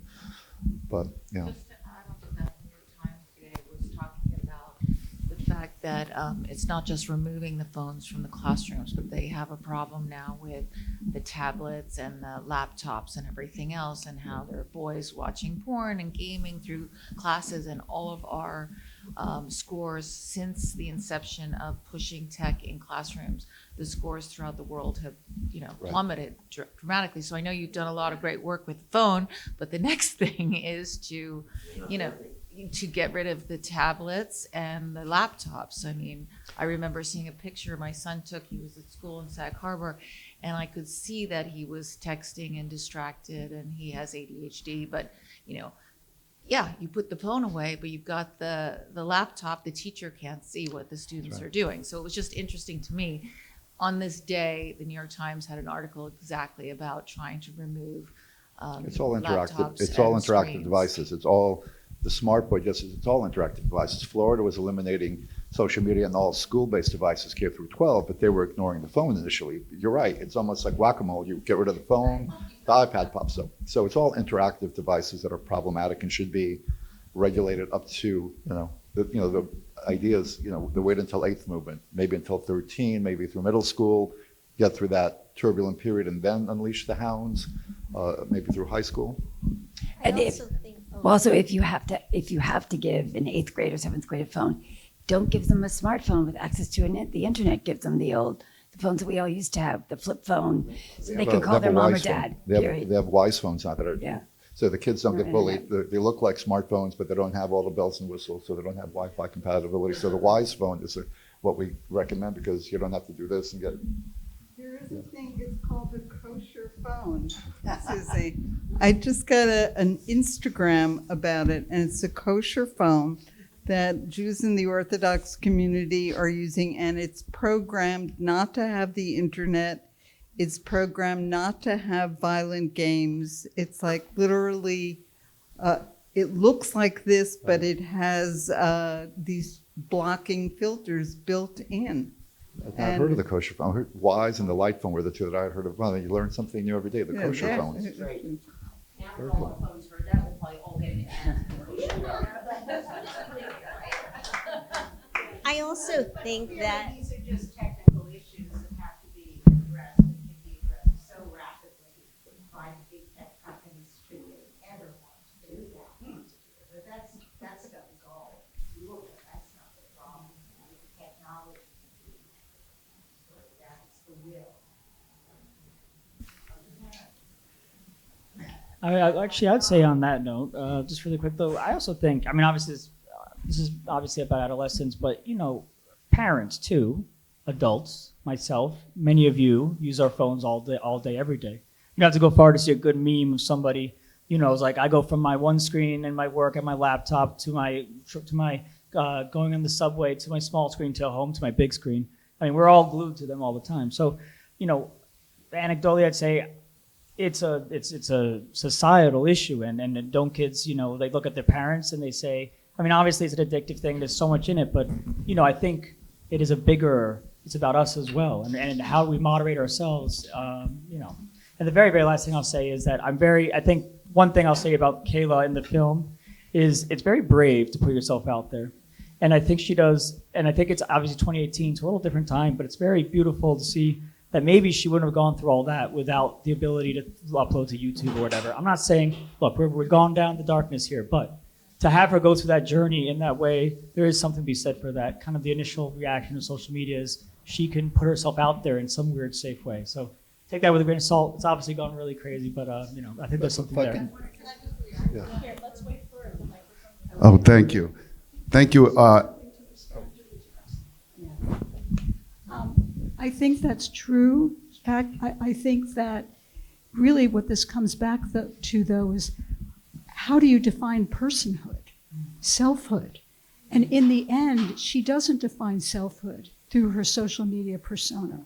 But Just to add on to that, New York Times today was talking about the fact that it's not just removing the phones from the classrooms, but they have a problem now with the tablets and the laptops and everything else, and how there are boys watching porn and gaming through classes, and all of our scores since the inception of pushing tech in classrooms, the scores throughout the world have, plummeted dramatically. So I know you've done a lot of great work with the phone, but the next thing is to get rid of the tablets and the laptops. I mean, I remember seeing a picture my son took. He was at school in Sag Harbor, and I could see that he was texting and distracted, and he has ADHD, but you put the phone away, but you've got the laptop. The teacher can't see what the students are doing. So it was just interesting to me. On this day, the New York Times had an article exactly about trying to remove it's all interactive. laptops It's all and interactive screens. devices. It's all the smart board. It's all interactive devices. Florida was eliminating social media and all school-based devices K through 12, but they were ignoring the phone initially. You're right. It's almost like whack-a-mole. You get rid of the phone, the iPad pops up. So it's all interactive devices that are problematic and should be regulated up to the ideas. The wait until 8th movement, maybe until 13, maybe through middle school, get through that turbulent period, and then unleash the hounds, maybe through high school. And if you have to give an 8th grade or 7th grade a phone, don't give them a smartphone with access to the internet. Give them the phones that we all used to have, the flip phone, so they can call their mom or dad. They have wise phones now that are. Yeah. So the kids don't get bullied. They look like smartphones, but they don't have all the bells and whistles, so they don't have Wi-Fi compatibility. So the wise phone is what we recommend, because you don't have to do this and get. There is a thing, it's called a kosher phone. I just got an Instagram about it, and it's a kosher phone that Jews in the Orthodox community are using, and it's programmed not to have the internet. It's programmed not to have violent games. It's like literally, it looks like this, but it has these blocking filters built in. I've heard of the kosher phone. I heard Wise and the Light phone were the two that I had heard of. Well, you learn something new every day. The kosher phones. Now with all the phones heard that, we'll probably all get an I also think that These are just technical issues that have to be addressed and can be addressed so rapidly by the big tech companies should they ever want to do that. But that stuff is all look, that's not the problem. The technology, that's the will. I'd say on that note, just really quick though, I also think, obviously this is obviously about adolescents, but parents too, adults, myself, many of you use our phones all day, every day. You don't have to go far to see a good meme of somebody, it's like I go from my one screen and my work and my laptop to my going on the subway, to my small screen, to home, to my big screen. We're all glued to them all the time. So, anecdotally, I'd say it's a societal issue, and don't kids, they look at their parents and they say, obviously it's an addictive thing. There's so much in it, but I think it is it's about us as well, and how we moderate ourselves. And the very, very last thing I'll say is that I think one thing I'll say about Kayla in the film is it's very brave to put yourself out there. And I think she does, and I think it's obviously 2018, so a little different time, but it's very beautiful to see that maybe she wouldn't have gone through all that without the ability to upload to YouTube or whatever. I'm not saying, look, we're gone down the darkness here, but to have her go through that journey in that way, there is something to be said for that. Kind of the initial reaction to social media is she can put herself out there in some weird, safe way. So take that with a grain of salt. It's obviously gone really crazy, but I think there's something there. Yeah. Here, let's wait for the microphone. Oh, thank you. Thank you. I think that's true. I think that really what this comes back to, though, is how do you define personhood, selfhood? And in the end, she doesn't define selfhood through her social media persona.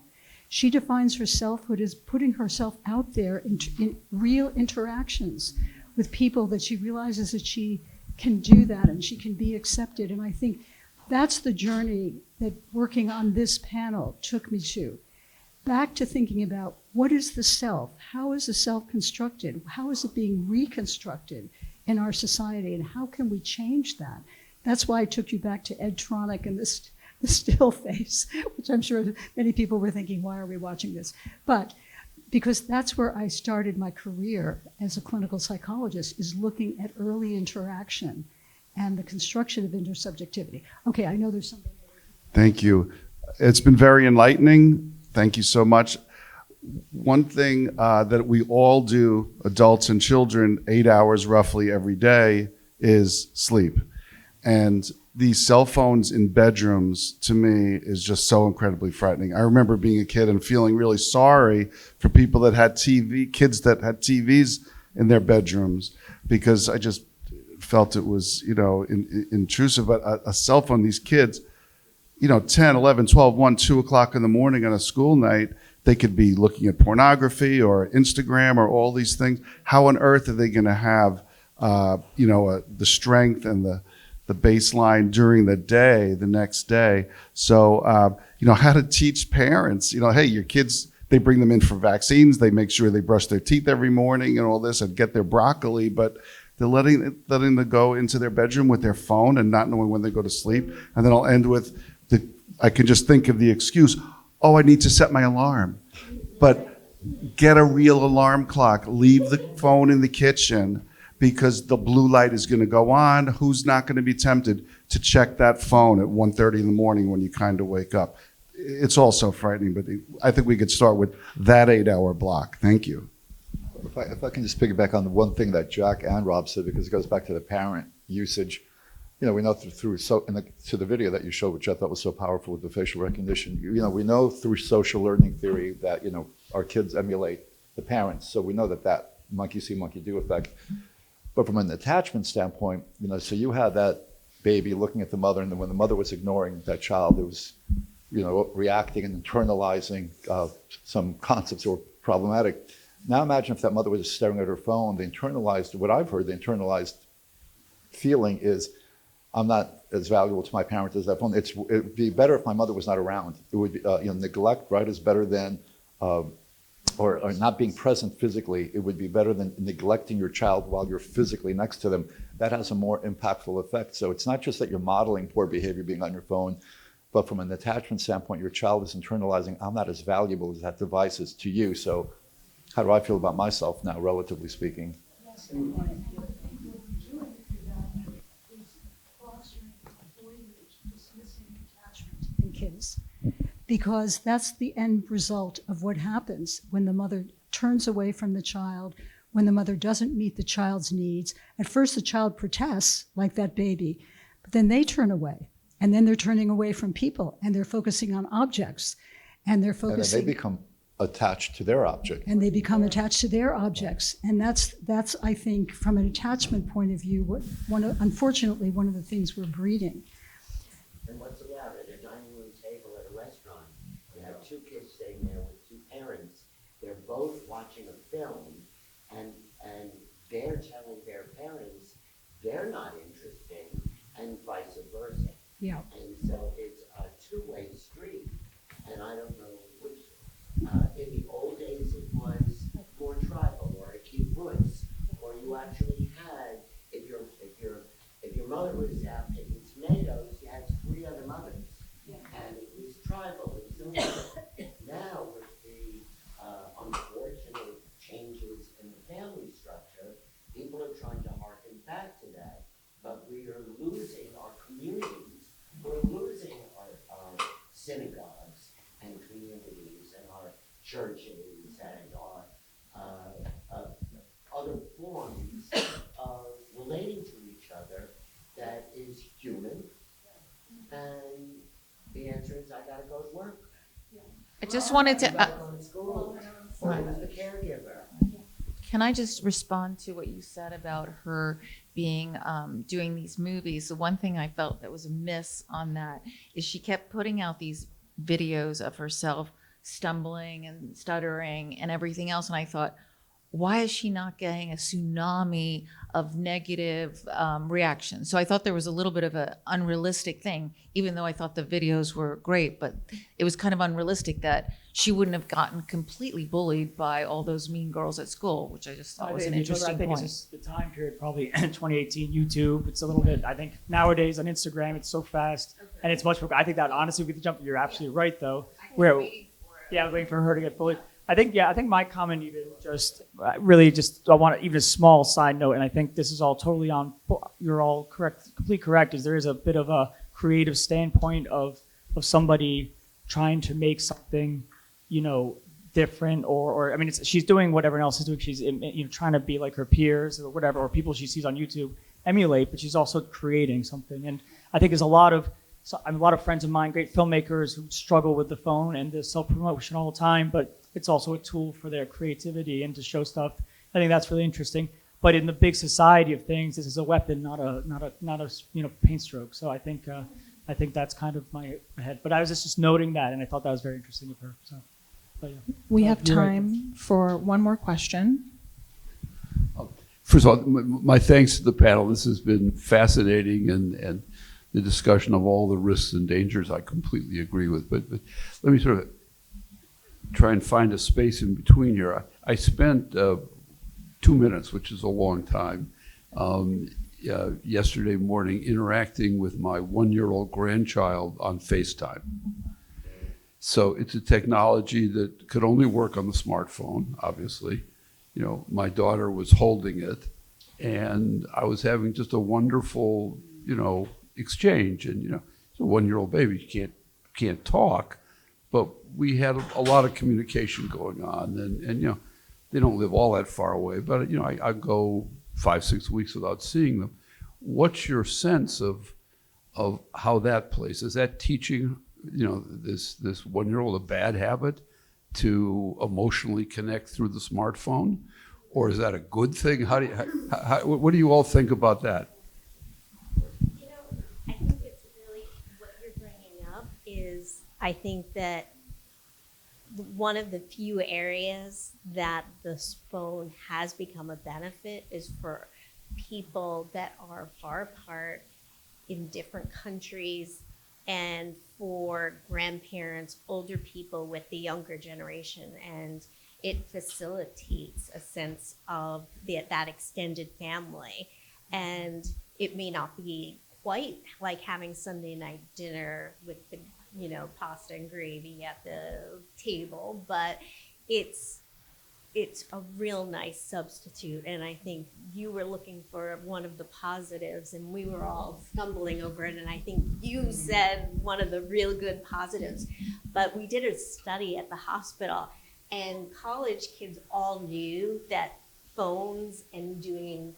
She defines her selfhood as putting herself out there in real interactions with people that she realizes that she can do that and she can be accepted. And I think that's the journey that working on this panel took me to. Back to thinking about what is the self? How is the self constructed? How is it being reconstructed in our society? And how can we change that? That's why I took you back to Ed Tronick and the still face, which I'm sure many people were thinking, why are we watching this? But because that's where I started my career as a clinical psychologist, is looking at early interaction and the construction of intersubjectivity. Okay, I know there's something. Thank you. It's been very enlightening. Thank you so much. One thing that we all do, adults and children, 8 hours roughly every day, is sleep. And these cell phones in bedrooms, to me, is just so incredibly frightening. I remember being a kid and feeling really sorry for people that had kids that had TVs in their bedrooms, because I just felt it was, intrusive. But a cell phone, these kids, 10, 11, 12, 1, 2 o'clock in the morning on a school night, they could be looking at pornography or Instagram or all these things. How on earth are they going to have, the strength and the baseline during the day, the next day? So, how to teach parents, hey, your kids, they bring them in for vaccines. They make sure they brush their teeth every morning and all this and get their broccoli, but they're letting them go into their bedroom with their phone and not knowing when they go to sleep. And then I'll end with, I can just think of the excuse, I need to set my alarm. But get a real alarm clock. Leave the phone in the kitchen, because the blue light is going to go on. Who's not going to be tempted to check that phone at 1:30 in the morning when you kind of wake up? It's all so frightening, but I think we could start with that 8-hour block. Thank you. If I can just piggyback on the one thing that Jack and Rob said, because it goes back to the parent usage. We know through to the video that you showed, which I thought was so powerful with the facial recognition. We know through social learning theory that our kids emulate the parents, so we know that monkey see, monkey do effect. But from an attachment standpoint, so you had that baby looking at the mother, and then when the mother was ignoring that child, it was, reacting and internalizing some concepts that were problematic. Now imagine if that mother was staring at her phone. What I've heard, the internalized feeling is, I'm not as valuable to my parent as that phone. It would be better if my mother was not around. It would be, neglect, right, is better than, or not being present physically. It would be better than neglecting your child while you're physically next to them. That has a more impactful effect. So it's not just that you're modeling poor behavior being on your phone, but from an attachment standpoint, your child is internalizing, I'm not as valuable as that device is to you. So how do I feel about myself now, relatively speaking? Kids, because that's the end result of what happens when the mother turns away from the child, when the mother doesn't meet the child's needs. At first the child protests, like that baby, but then they turn away, and then they're turning away from people, and they're focusing on objects, and they're focusing. And they become attached to their object. And they become attached to their objects, and that's I think, from an attachment point of view, unfortunately one of the things we're breeding. And what's allowed at a dining room table at a restaurant, you have two kids sitting there with two parents. They're both watching a film, and they're telling their parents they're not interesting, and vice versa. Yeah. And so it's a two-way street, and I don't know which. In the old days, it was more tribal or a kibbutz, or you actually had, if your synagogues and communities and our churches and our other forms of relating to each other that is human. And the answer is I gotta go to work. I just wanted I to, gotta go to school. Or who's the caregiver? can I just respond to what you said about her being, doing these movies? The one thing I felt that was a miss on that is she kept putting out these videos of herself stumbling and stuttering and everything else. And I thought, why is she not getting a tsunami of negative reactions? So I thought there was a little bit of an unrealistic thing, even though I thought the videos were great, but it was kind of unrealistic that she wouldn't have gotten completely bullied by all those mean girls at school, which I just thought was an interesting I think point. it's just the time period, probably in 2018, YouTube, it's a little bit, I think nowadays on Instagram, it's so fast and it's much more, I think that honestly would be the jump. You're absolutely right though. I was waiting for her to get bullied. I think my comment even just really just, I want even a small side note, and I think this is all totally on, you're all correct, completely correct, is there is a bit of a creative standpoint of somebody trying to make something, different or I mean, she's doing what everyone else is doing. She's trying to be like her peers or whatever, or people she sees on YouTube emulate, but she's also creating something. And I think there's a lot of friends of mine, great filmmakers who struggle with the phone and the self-promotion all the time, but it's also a tool for their creativity and to show stuff. I think that's really interesting. But in the big society of things, this is a weapon, not a paint stroke. So I think that's kind of my head. But I was just noting that, and I thought that was very interesting of her. So, but yeah. We have time for one more question. First of all, my thanks to the panel. This has been fascinating, and the discussion of all the risks and dangers I completely agree with. But let me sort of try and find a space in between here. I spent 2 minutes, which is a long time, yesterday morning interacting with my 1-year-old grandchild on FaceTime. So it's a technology that could only work on the smartphone, obviously. My daughter was holding it, and I was having just a wonderful, exchange. And, it's a 1-year-old baby, you can't talk, but we had a lot of communication going on, and they don't live all that far away, but I go 5-6 weeks without seeing them. What's your sense of how that plays? Is that teaching this 1-year-old a bad habit to emotionally connect through the smartphone, or is that a good thing? What do you all think about that? I think it's really what you're bringing up is I think that one of the few areas that this phone has become a benefit is for people that are far apart in different countries, and for grandparents, older people with the younger generation. And it facilitates a sense of that extended family. And it may not be quite like having Sunday night dinner with the pasta and gravy at the table, but it's a real nice substitute. And I think you were looking for one of the positives, and we were all stumbling over it. And I think you said one of the real good positives. But we did a study at the hospital, and college kids all knew that phones and doing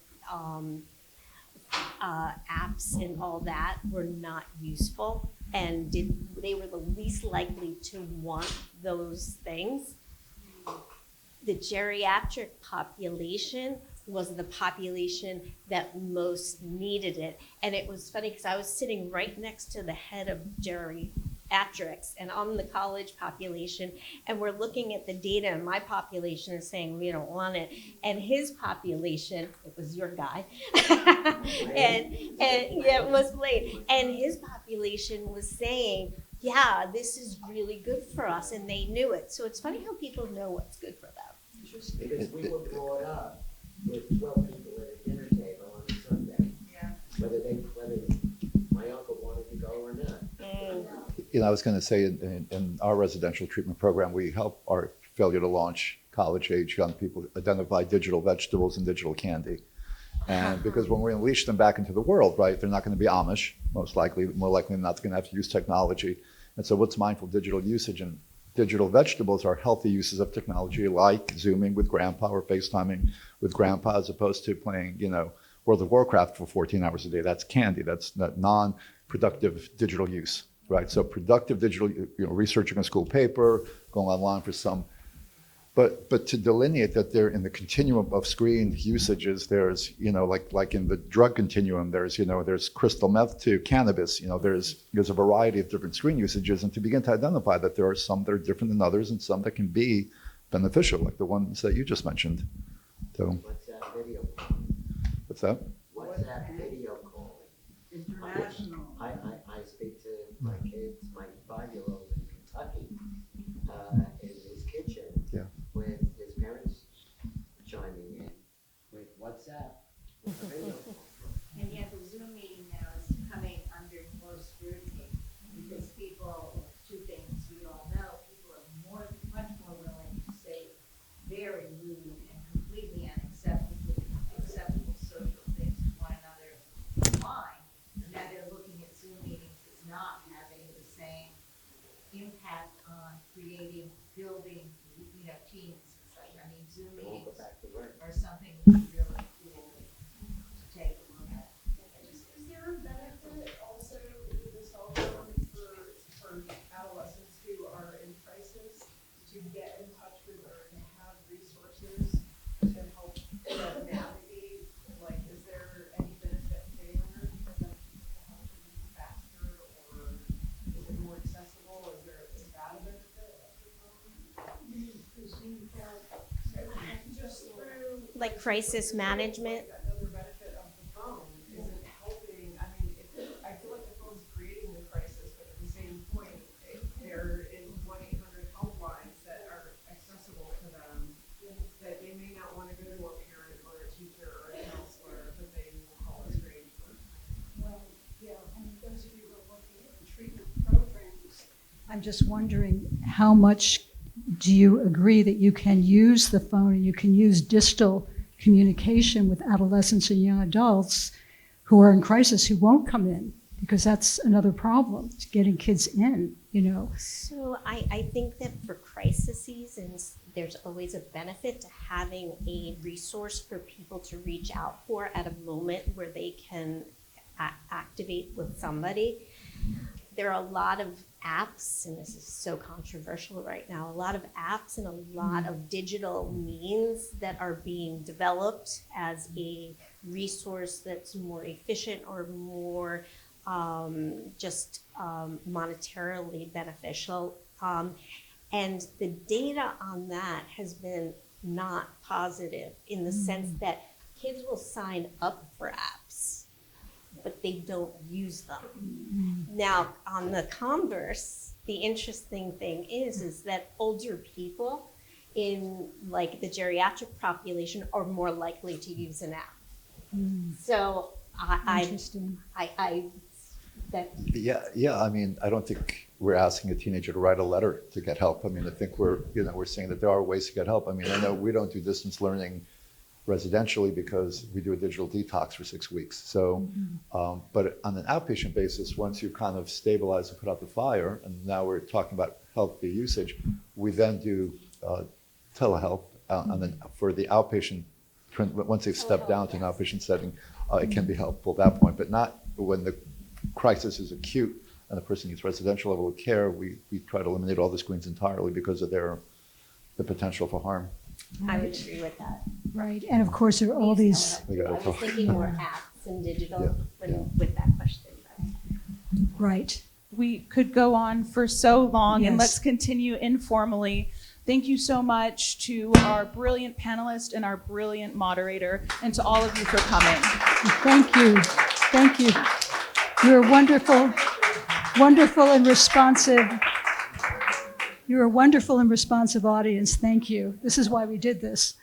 apps and all that were not useful, and they were the least likely to want those things. The geriatric population was the population that most needed it. And it was funny because I was sitting right next to the head of geriatrics, and I'm the college population, and we're looking at the data, and my population is saying we don't want it, and his population, it was your guy, and yeah, it was Blade, and his population was saying, yeah, this is really good for us, and they knew it. So it's funny how people know what's good for them. Because we were brought up with 12 people at a dinner table on a Sunday. Yeah. Whether my uncle wanted to go or not. I was going to say in our residential treatment program, we help our failure to launch college-age young people identify digital vegetables and digital candy. And because when we unleash them back into the world, right, they're not going to be Amish, most likely, more likely than not, they're going to have to use technology. And so what's mindful digital usage? And digital vegetables are healthy uses of technology, like Zooming with grandpa or FaceTiming with grandpa, as opposed to playing, World of Warcraft for 14 hours a day. That's candy. That's not non-productive digital use, right? So productive digital, researching a school paper, going online for some. But to delineate that there in the continuum of screen usages, there's, like in the drug continuum, there's crystal meth to cannabis, there's a variety of different screen usages, and to begin to identify that there are some that are different than others and some that can be beneficial, like the ones that you just mentioned. So, What's that video? what's that? What's that video call? International. I speak to my kids, my 5-year-old in Kentucky, in his kitchen, Yeah. with his parents chiming in with WhatsApp. Video call. And yet the Zoom meeting now is coming under more scrutiny because people, two things we all know, people are much more willing to say very rude and completely acceptable social things to one another online. Now they're looking at Zoom meetings as not having the same impact on creating, building, teams and such. I mean, Zoom They won't go meetings back to work. are something that's really cool to take a look at. Is there a benefit also with the cell phone for adolescents who are in crisis to get in touch with or to have resources to help them navigate? Like, is there any benefit there for them to help them faster, or is it more accessible? Is that a benefit of the phone? Because you can just through Like crisis management. another benefit of the phone isn't helping. I mean, I feel like the phone's creating the crisis, but at the same point, there is 1-800 helplines that are accessible to them that they may not want to go to a parent or a teacher or a counselor, but they will call a stranger. Well, yeah, and those of you who are working in treatment programs, I'm just wondering how much do you agree that you can use the phone and you can use distal communication with adolescents and young adults who are in crisis who won't come in? Because that's another problem, getting kids in, So I think that for crises, there's always a benefit to having a resource for people to reach out for at a moment where they can activate with somebody. There are a lot of apps, and this is so controversial right now, a lot of apps and a lot of digital means that are being developed as a resource that's more efficient or more monetarily beneficial. And the data on that has been not positive in the sense that kids will sign up for apps, but they don't use them. Now, on the converse, the interesting thing is that older people in like the geriatric population are more likely to use an app. So Yeah. I mean, I don't think we're asking a teenager to write a letter to get help. I mean, I think we're saying that there are ways to get help. I mean, I know we don't do distance learning residentially because we do a digital detox for 6 weeks. So, but on an outpatient basis, once you've kind of stabilized and put out the fire, and now we're talking about healthy usage, we then do telehealth for the outpatient. Once they've stepped down to an outpatient setting, it can be helpful at that point, but not when the crisis is acute and the person needs residential level of care. We try to eliminate all the screens entirely because of the potential for harm. I would agree with that. Right, and of course there are all these. I was thinking more apps and digital Yeah. with that question. Right. We could go on for so long, and Yes. let's continue informally. Thank you so much to our brilliant panelist and our brilliant moderator, and to all of you for coming. Thank you. Thank you. You're wonderful, wonderful and responsive. You're a wonderful and responsive audience. Thank you. This is why we did this.